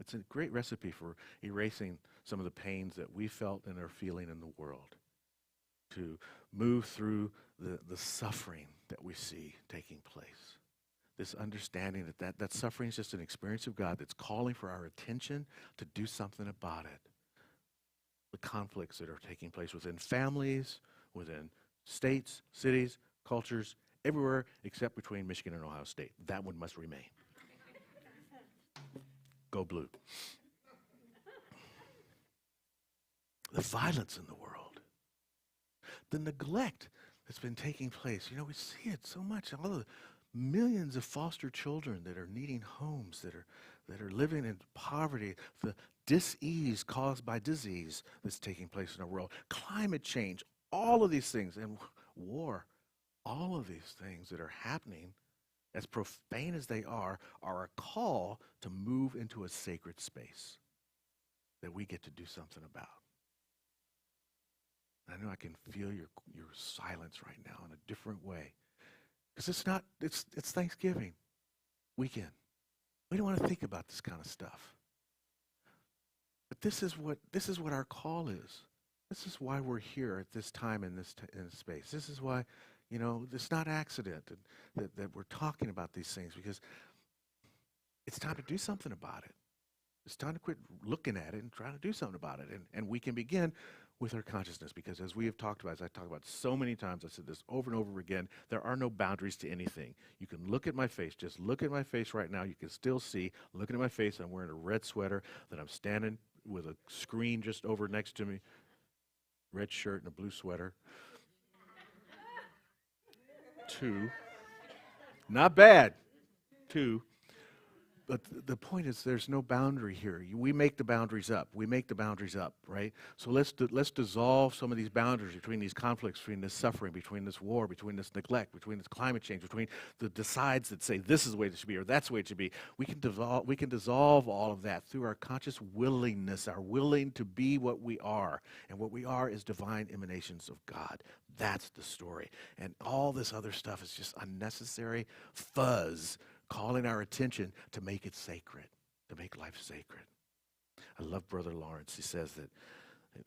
It's a great recipe for erasing some of the pains that we felt and are feeling in the world, to move through the suffering that we see taking place. This understanding that suffering is just an experience of God that's calling for our attention to do something about it. The conflicts that are taking place within families, within states, cities, cultures, everywhere except between Michigan and Ohio State. That one must remain. Go blue. The violence in the world. The neglect that's been taking place. You know, we see it so much. All the millions of foster children that are needing homes, that are living in poverty, the dis-ease caused by disease that's taking place in our world, climate change, all of these things, and war, all of these things that are happening, as profane as they are a call to move into a sacred space that we get to do something about. I know I can feel your silence right now in a different way. Because it's Thanksgiving weekend. We don't want to think about this kind of stuff. But this is what our call is. This is why we're here at this time in this space. This is why, you know, it's not accident that we're talking about these things, because it's time to do something about it. It's time to quit looking at it and try to do something about it. And we can begin with our consciousness, because as we have talked about, as I talk about so many times, I said this over and over again, there are no boundaries to anything. You can look at my face, just look at my face right now, you can still see, looking at my face, I'm wearing a red sweater, that I'm standing with a screen just over next to me, red shirt and a blue sweater. 2. Not bad. 2. But the point is, there's no boundary here. We make the boundaries up. We make the boundaries up, right? So let's dissolve some of these boundaries between these conflicts, between this suffering, between this war, between this neglect, between this climate change, between the decides that say this is the way it should be or that's the way it should be. We can dissolve all of that through our conscious willingness, our willing to be what we are. And what we are is divine emanations of God. That's the story. And all this other stuff is just unnecessary fuzz, calling our attention to make it sacred, to make life sacred. I love Brother Lawrence. He says that,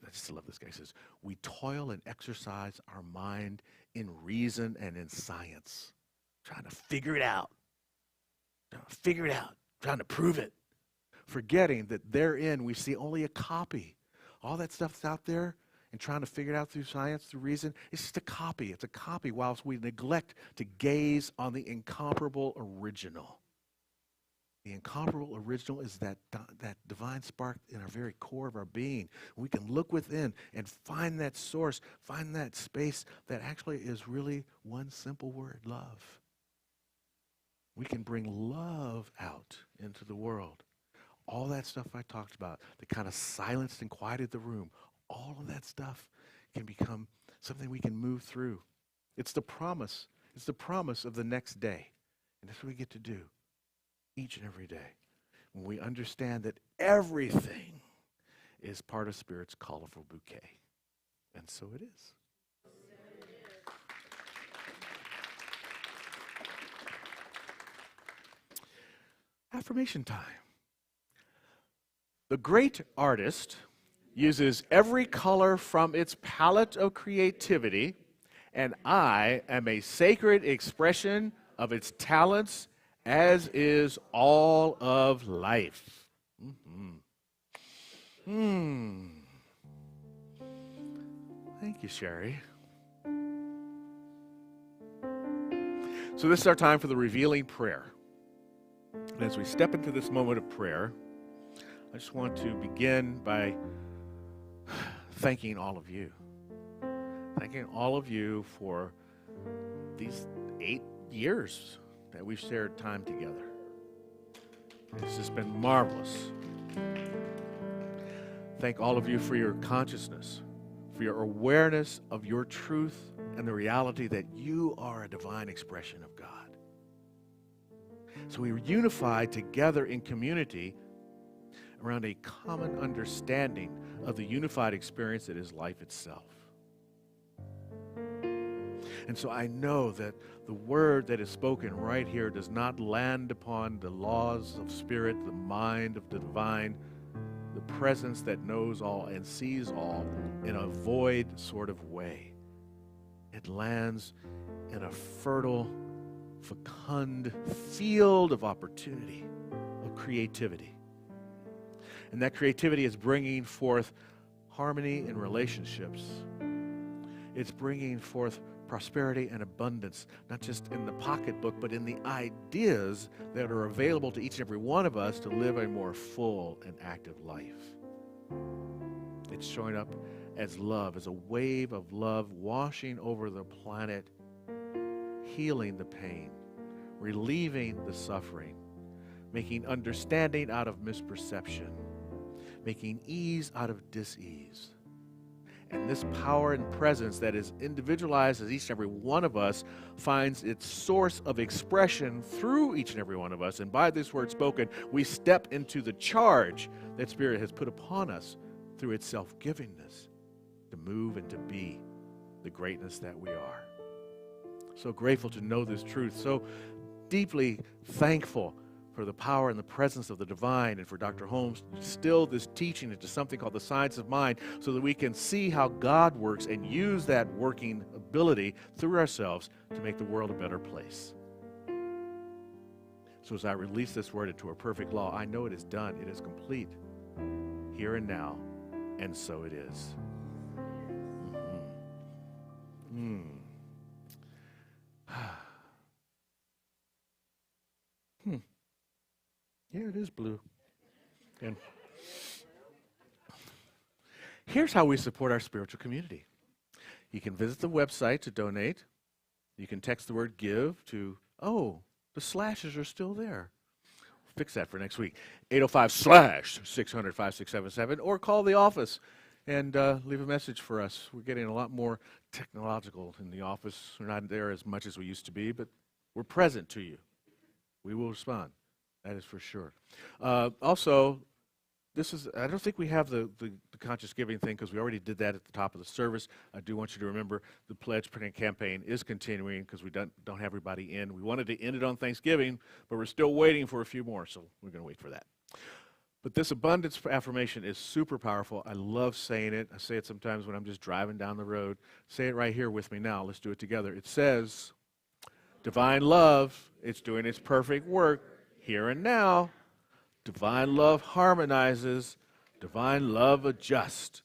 I just love this guy. He says, we toil and exercise our mind in reason and in science, trying to figure it out, trying to prove it, forgetting that therein we see only a copy. All that stuff that's out there, and trying to figure it out through science, through reason, it's just a copy. It's a copy whilst we neglect to gaze on the incomparable original. The incomparable original is that divine spark in our very core of our being. We can look within and find that source, find that space that actually is really one simple word, love. We can bring love out into the world. All that stuff I talked about, that kind of silenced and quieted the room, all of that stuff can become something we can move through. It's the promise. It's the promise of the next day. And that's what we get to do each and every day. When we understand that everything is part of Spirit's colorful bouquet. And so it is. Affirmation time. The great artist uses every color from its palette of creativity, and I am a sacred expression of its talents, as is all of life. Thank you, Cherie. So this is our time for the revealing prayer. And as we step into this moment of prayer, I just want to begin by thanking all of you. Thanking all of you for these 8 years that we've shared time together. It's just been marvelous. Thank all of you for your consciousness, for your awareness of your truth and the reality that you are a divine expression of God. So we unified together in community around a common understanding of the unified experience that is life itself. And so I know that the word that is spoken right here does not land upon the laws of spirit, the mind of the divine, the presence that knows all and sees all in a void sort of way. It lands in a fertile, fecund field of opportunity, of creativity. And that creativity is bringing forth harmony in relationships. It's bringing forth prosperity and abundance, not just in the pocketbook, but in the ideas that are available to each and every one of us to live a more full and active life. It's showing up as love, as a wave of love washing over the planet, healing the pain, relieving the suffering, making understanding out of misperception, making ease out of dis-ease. And this power and presence that is individualized as each and every one of us finds its source of expression through each and every one of us. And by this word spoken, we step into the charge that Spirit has put upon us through its self-givingness to move and to be the greatness that we are. So grateful to know this truth. So deeply thankful for the power and the presence of the divine, and for Dr. Holmes to distill this teaching into something called the science of mind so that we can see how God works and use that working ability through ourselves to make the world a better place. So as I release this word into a perfect law, I know it is done. It is complete here and now, and so it is. Yeah, it is blue. And here's how we support our spiritual community. You can visit the website to donate. You can text the word give to, oh, the slashes are still there. fix that for next week. 805/600-5677, or call the office and leave a message for us. We're getting a lot more technological in the office. We're not there as much as we used to be, but we're present to you. We will respond. That is for sure. Also, I don't think we have the conscious giving thing because we already did that at the top of the service. I do want you to remember the pledge printing campaign is continuing because we don't have everybody in. We wanted to end it on Thanksgiving, but we're still waiting for a few more, so we're going to wait for that. But this abundance affirmation is super powerful. I love saying it. I say it sometimes when I'm just driving down the road. Say it right here with me now. Let's do it together. It says, divine love, it's doing its perfect work here and now. Divine love harmonizes. Divine love adjusts.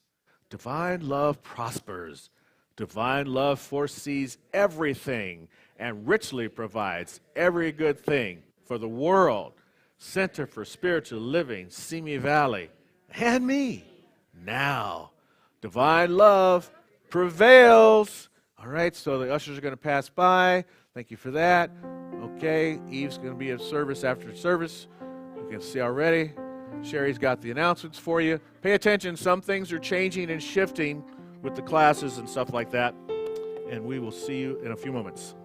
Divine love prospers. Divine love foresees everything and richly provides every good thing for the world. Center for Spiritual Living, Simi Valley, and me. Now, divine love prevails. All right, so the ushers are going to pass by. Thank you for that. Okay, Eve's going to be at service after service. You can see already. Cherie's got the announcements for you. Pay attention. Some things are changing and shifting with the classes and stuff like that. And we will see you in a few moments.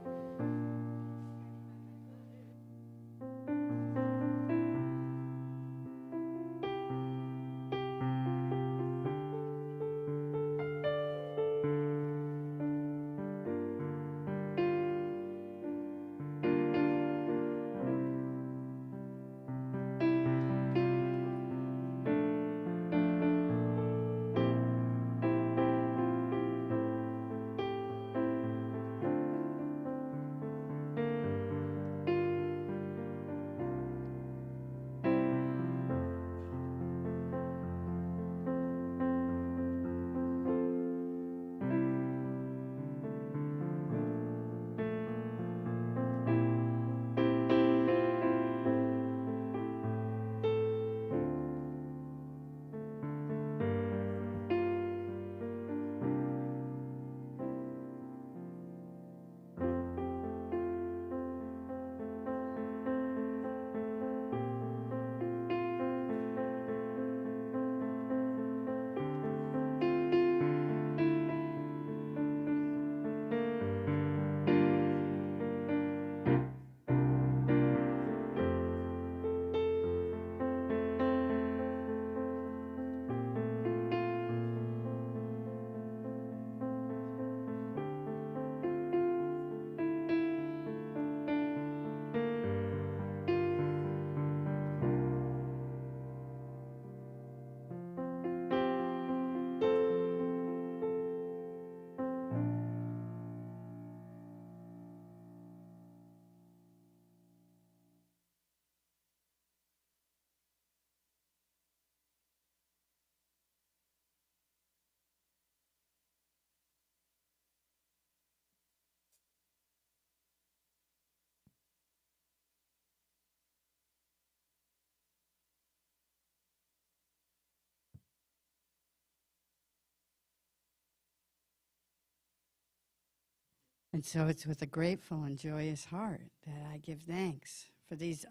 And so it's with a grateful and joyous heart that I give thanks for this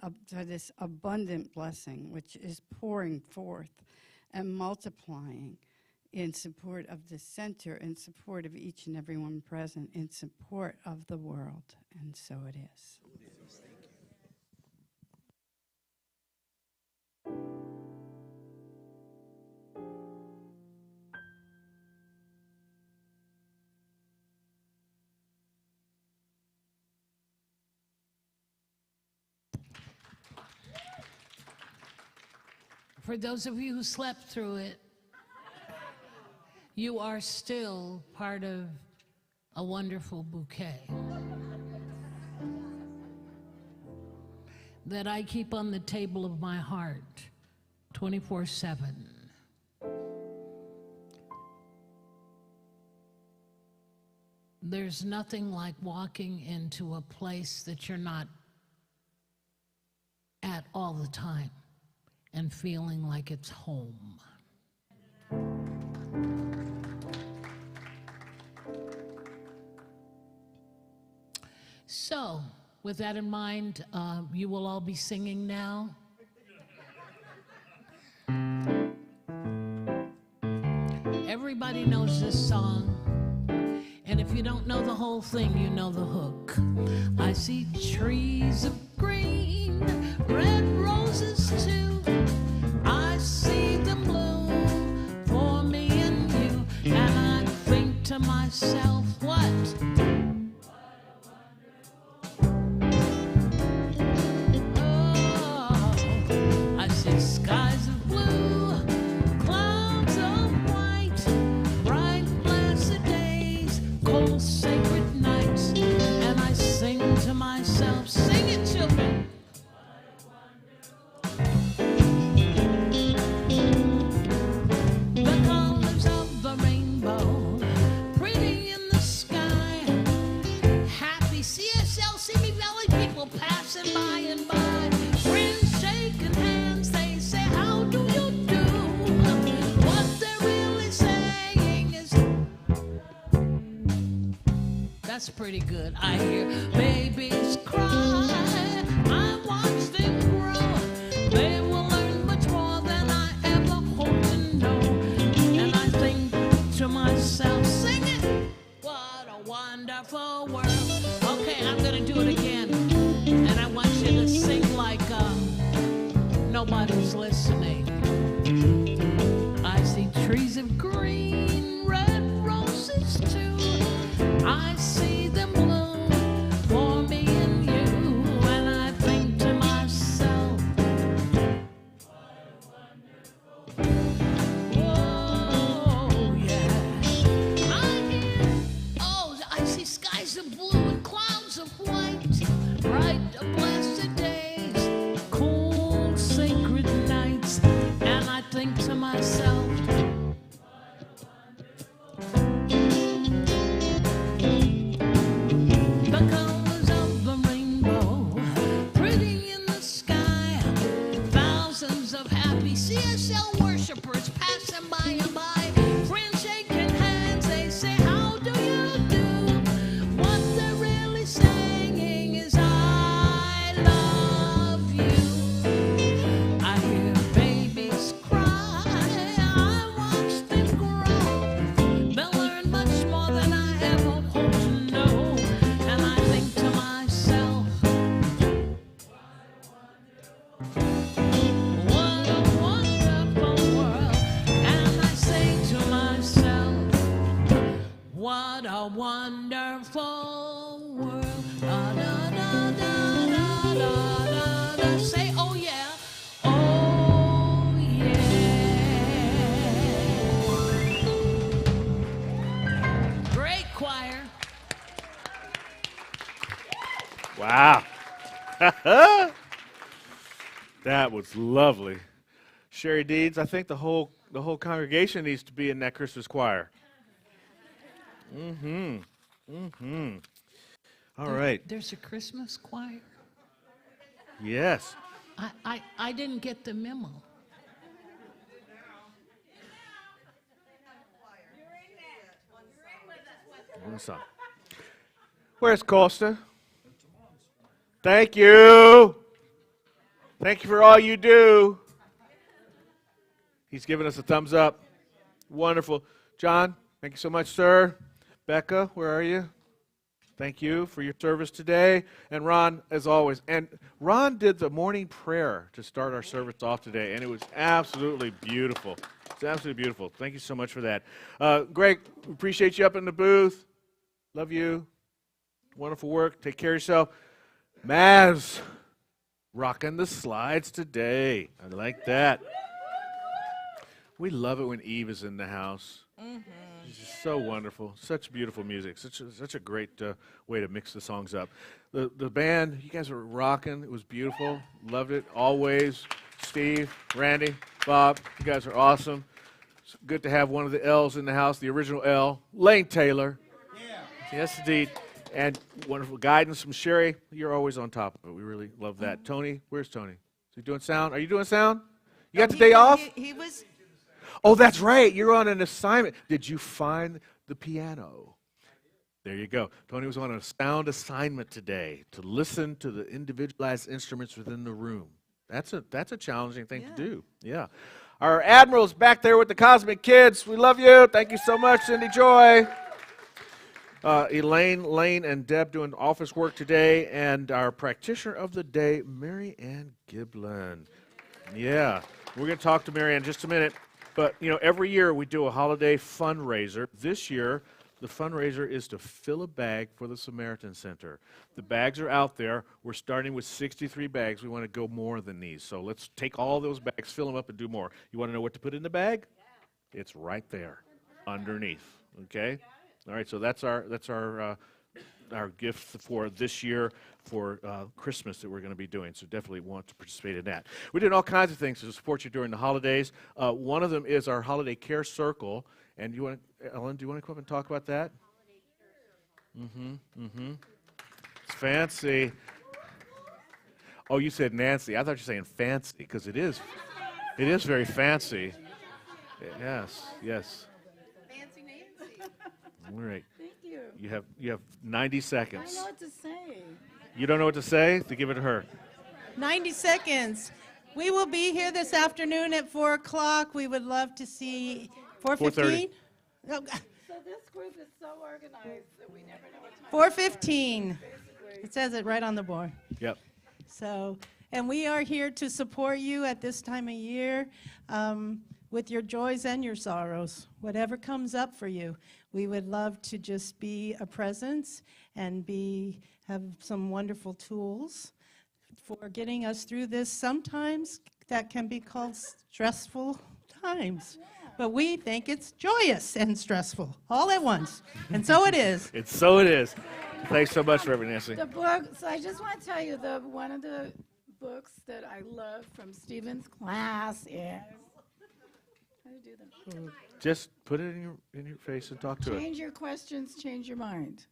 abundant blessing which is pouring forth and multiplying in support of the center, in support of each and every one present, in support of the world. And so it is. For those of you who slept through it, you are still part of a wonderful bouquet that I keep on the table of my heart 24/7. There's nothing like walking into a place that you're not at all the time and feeling like it's home. So, with that in mind, you will all be singing now. Everybody knows this song. And if you don't know the whole thing, you know the hook. I see trees of green, red roses too. I see them bloom for me and you. And I think to myself, what? Oh, I see skies of blue, clouds of white, bright blessed days, cold sacred nights, and I sing to myself, sing it, children. The colors of the rainbow, pretty in the sky, happy CSL, Simi Valley people passing by and by, friends shaking hands, they say, how do you do? What they're really saying is, that's pretty good. I hear babies cry, I watch them grow. They will learn much more than I ever hoped to know. And I think to myself, sing it, what a wonderful world. Okay, I'm gonna do it again. And I want you to sing like nobody's listening. I see trees of green, red roses too. I see them bloom for me and you, and I think to myself, oh yeah. I see skies of blue and clouds of white, bright blessed days, cool sacred nights, and I think to myself, the colors of the rainbow, pretty in the sky, thousands of happy CSL worshipers passing by and by, friends shaking hands, they say, how do you do? What they're really saying is, I love you. I hear babies cry, I watch them grow. They'll learn much more than I ever hoped to know. And I think to myself, what a wonderful world. And I say to myself, what a wonderful world. Da, da, da, da, da, da, da. Say, oh yeah. Oh yeah. Great choir. Wow. That was lovely. Cherie Deeds, I think the whole congregation needs to be in that Christmas choir. All right. There's a Christmas choir. Yes. I didn't get the memo. One song. Where's Costa? Thank you. Thank you for all you do. He's giving us a thumbs up. Wonderful. John, thank you so much, sir. Becca, where are you? Thank you for your service today. And Ron, as always. And Ron did the morning prayer to start our service off today, and it was absolutely beautiful. It's absolutely beautiful. Thank you so much for that. Greg, appreciate you up in the booth. Love you. Wonderful work. Take care of yourself. Maz, rocking the slides today. I like that. We love it when Yve is in the house. She's just so wonderful. Such beautiful music. Such a great way to mix the songs up. The band, you guys were rocking. It was beautiful. Loved it. Always. Steve, Randy, Bob, you guys are awesome. It's good to have one of the L's in the house, the original L, Lane Taylor. Yeah. Yes, indeed. And wonderful guidance from Cherie. You're always on top of it. We really love that. Tony, where's Tony? Is he doing sound? Are you doing sound? You got the day off? He was. Oh, that's right. You're on an assignment. Did you find the piano? There you go. Tony was on a sound assignment today to listen to the individualized instruments within the room. That's a challenging thing to do. Yeah. Our Admiral's back there with the Cosmic Kids. We love you. Thank you so much, Cindy Joy. Elaine, Lane, and Deb doing office work today. And our practitioner of the day, Marianne Giblin. Yeah, we're going to talk to Marianne in just a minute. But, you know, every year we do a holiday fundraiser. This year, the fundraiser is to fill a bag for the Samaritan Center. The bags are out there. We're starting with 63 bags. We want to go more than these. So let's take all those bags, fill them up, and do more. You want to know what to put in the bag? Yeah. It's right there, underneath. Okay? All right, so that's our gift for this year for Christmas that we're going to be doing. So definitely want to participate in that. We did all kinds of things to support you during the holidays. One of them is our Holiday Care Circle. And Ellen, do you want to come up and talk about that? It's fancy. Oh, you said Nancy. I thought you were saying fancy because it is very fancy. Yes. Fancy Nancy. All right. Thank you. You have 90 seconds. I know what to say. You don't know what to say? To give it to her. 90 seconds. We will be here this afternoon at 4 o'clock. We would love to see 4:15. So this group is so organized that we never know what time. 4:15. It says it right on the board. Yep. So, and we are here to support you at this time of year with your joys and your sorrows, whatever comes up for you. We would love to just be a presence and have some wonderful tools for getting us through this. Sometimes that can be called stressful times. But we think it's joyous and stressful all at once. And so it is. So it is. Thanks so much, Reverend Nancy. The book, so I just want to tell you, one of the books that I love from Stephen's class is, how do you do that? Just put it in your face and talk to it. Change your questions, change your mind.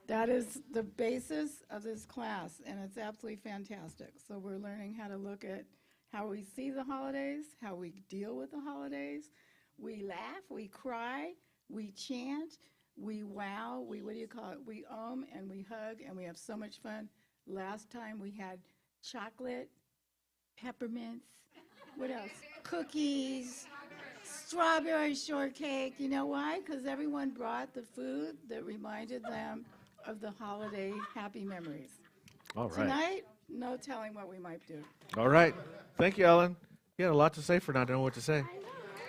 That is the basis of this class, and it's absolutely fantastic. So we're learning how to look at how we see the holidays, how we deal with the holidays. We laugh, we cry, we chant, we wow, we and we hug, and we have so much fun. Last time we had chocolate, peppermints, what else? Cookies, strawberry shortcake. You know why? Because everyone brought the food that reminded them of the holiday happy memories. All right. Tonight, no telling what we might do. All right. Thank you, Ellen. You had a lot to say for not knowing what to say.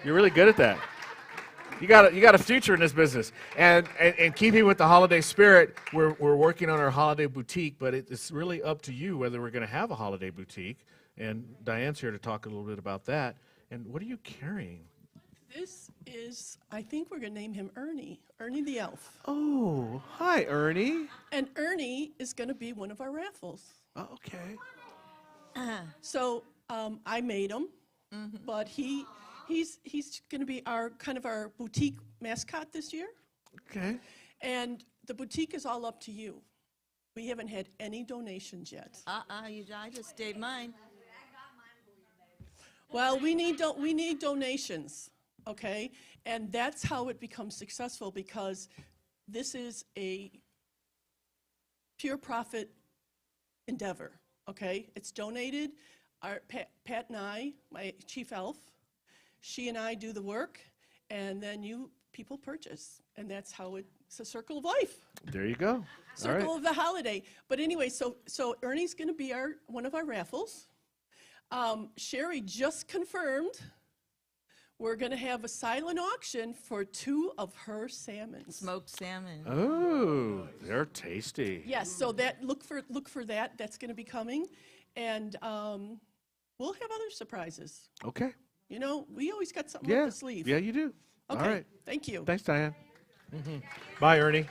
You're really good at that. You got a future in this business. And keeping with the holiday spirit, we're working on our holiday boutique, but it's really up to you whether we're going to have a holiday boutique. And Diane's here to talk a little bit about that. And what are you carrying? This is, I think we're going to name him Ernie the elf. Oh, hi, Ernie. And Ernie is going to be one of our raffles. Oh, okay. So I made him, but he's going to be our boutique mascot this year. Okay. And the boutique is all up to you. We haven't had any donations yet. I just gave mine. Well, we need donations, okay? And that's how it becomes successful, because this is a pure profit endeavor, okay? It's donated. Our Pat and I, my chief elf, she and I do the work, and then you people purchase, and that's how it's a circle of life. There you go. Circle of the holiday. But anyway, so Ernie's going to be one of our raffles. Cherie just confirmed we're going to have a silent auction for 2 of her salmons. Smoked salmon. Oh, they're tasty. Yes, so that look for that. That's going to be coming, and we'll have other surprises. Okay. You know, we always got something up the sleeve. Yeah, you do. Okay. All right. Thank you. Thanks, Diane. Bye, Ernie.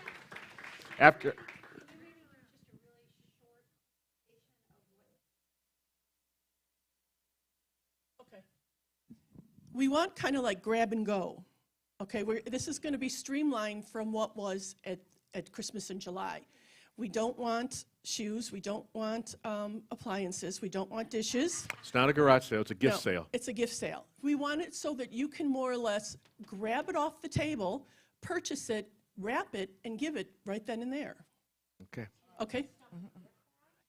After. Okay. We want kind of like grab and go. Okay, this is going to be streamlined from what was at Christmas in July. We don't want shoes. We don't want appliances. We don't want dishes. It's not a garage sale. It's a gift sale. It's a gift sale. We want it so that you can more or less grab it off the table, purchase it, wrap it, and give it right then and there. Okay. Okay?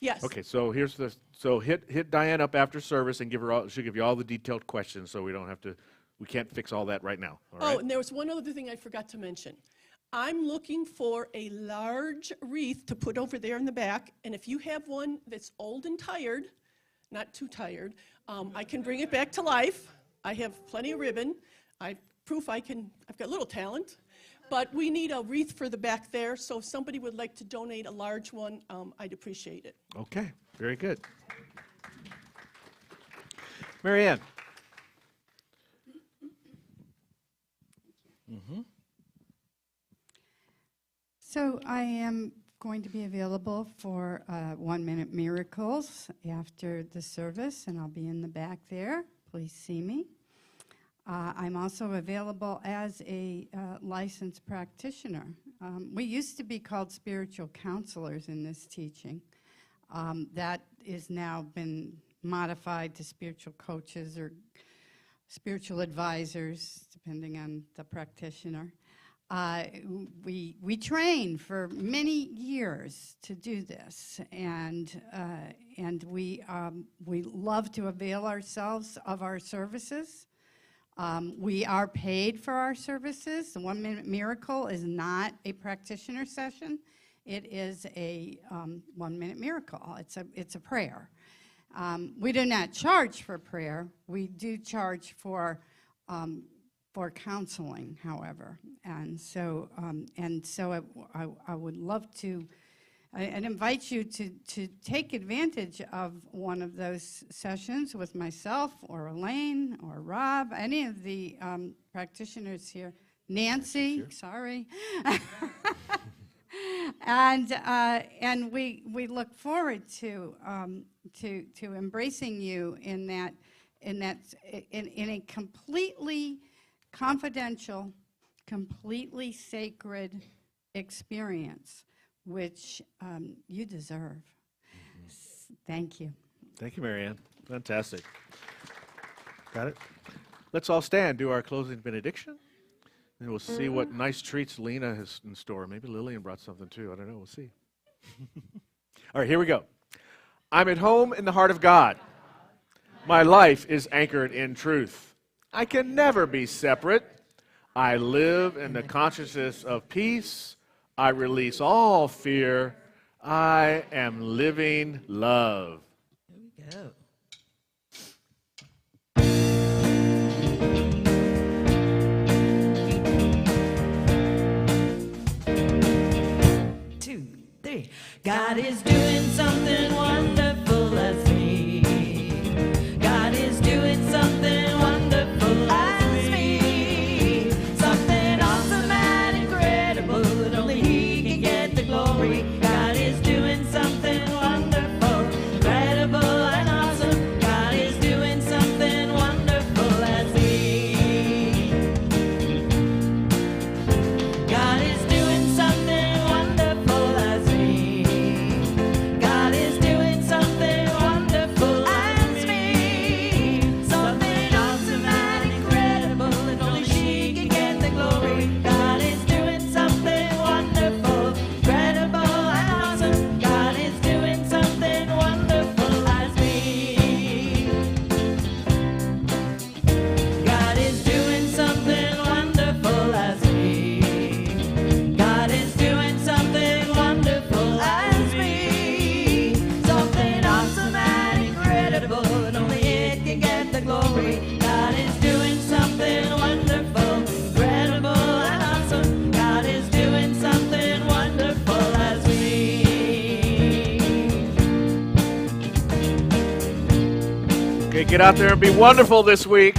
Yes. Okay, so hit Diane up after service and she'll give you all the detailed questions, so we can't fix all that right now. All right? And there was one other thing I forgot to mention. I'm looking for a large wreath to put over there in the back, and if you have one that's old and tired, not too tired, I can bring it back to life. I have plenty of ribbon. I've got little talent. But we need a wreath for the back there, so if somebody would like to donate a large one, I'd appreciate it. Okay, very good. Marianne. So I am going to be available for 1 Minute Miracles after the service, and I'll be in the back there. Please see me. I'm also available as a licensed practitioner. We used to be called spiritual counselors in this teaching. That is now been modified to spiritual coaches or spiritual advisors, depending on the practitioner. We trained for many years to do this, and we love to avail ourselves of our services. We are paid for our services. The 1 Minute Miracle is not a practitioner session. It is a 1 Minute Miracle. It's a prayer. We do not charge for prayer. We do charge for counseling, however. And so I would love to. I'd invite you to take advantage of one of those sessions with myself or Elaine or Rob, any of the practitioners here. Nancy, sorry. And we look forward to embracing you in a completely confidential, completely sacred experience, which you deserve. Thank you. Thank you, Marianne. Fantastic. Got it? Let's all stand, do our closing benediction, and we'll see what nice treats Lena has in store. Maybe Lillian brought something too. I don't know. We'll see. All right, here we go. I'm at home in the heart of God. My life is anchored in truth. I can never be separate. I live in the consciousness of peace. I release all fear. I am living love. Here we go. Two, three. God is doing something wonderful as me. God is doing something wonderful as me. Something awesome and incredible that only He can get the glory. God is doing something wonderful, incredible and awesome. God is doing something wonderful as me. God is doing something wonderful as me. God is doing something wonderful as me. Something awesome and incredible, and only She can get the glory. God is doing something wonderful, incredible and awesome. God is doing something wonderful as me. God is doing something wonderful as me. God is doing something wonderful as me. Something awesome and incredible, and only it can get the glory. God is doing something wonderful, incredible and awesome. God is doing something wonderful as me. Okay, get out there and be wonderful this week.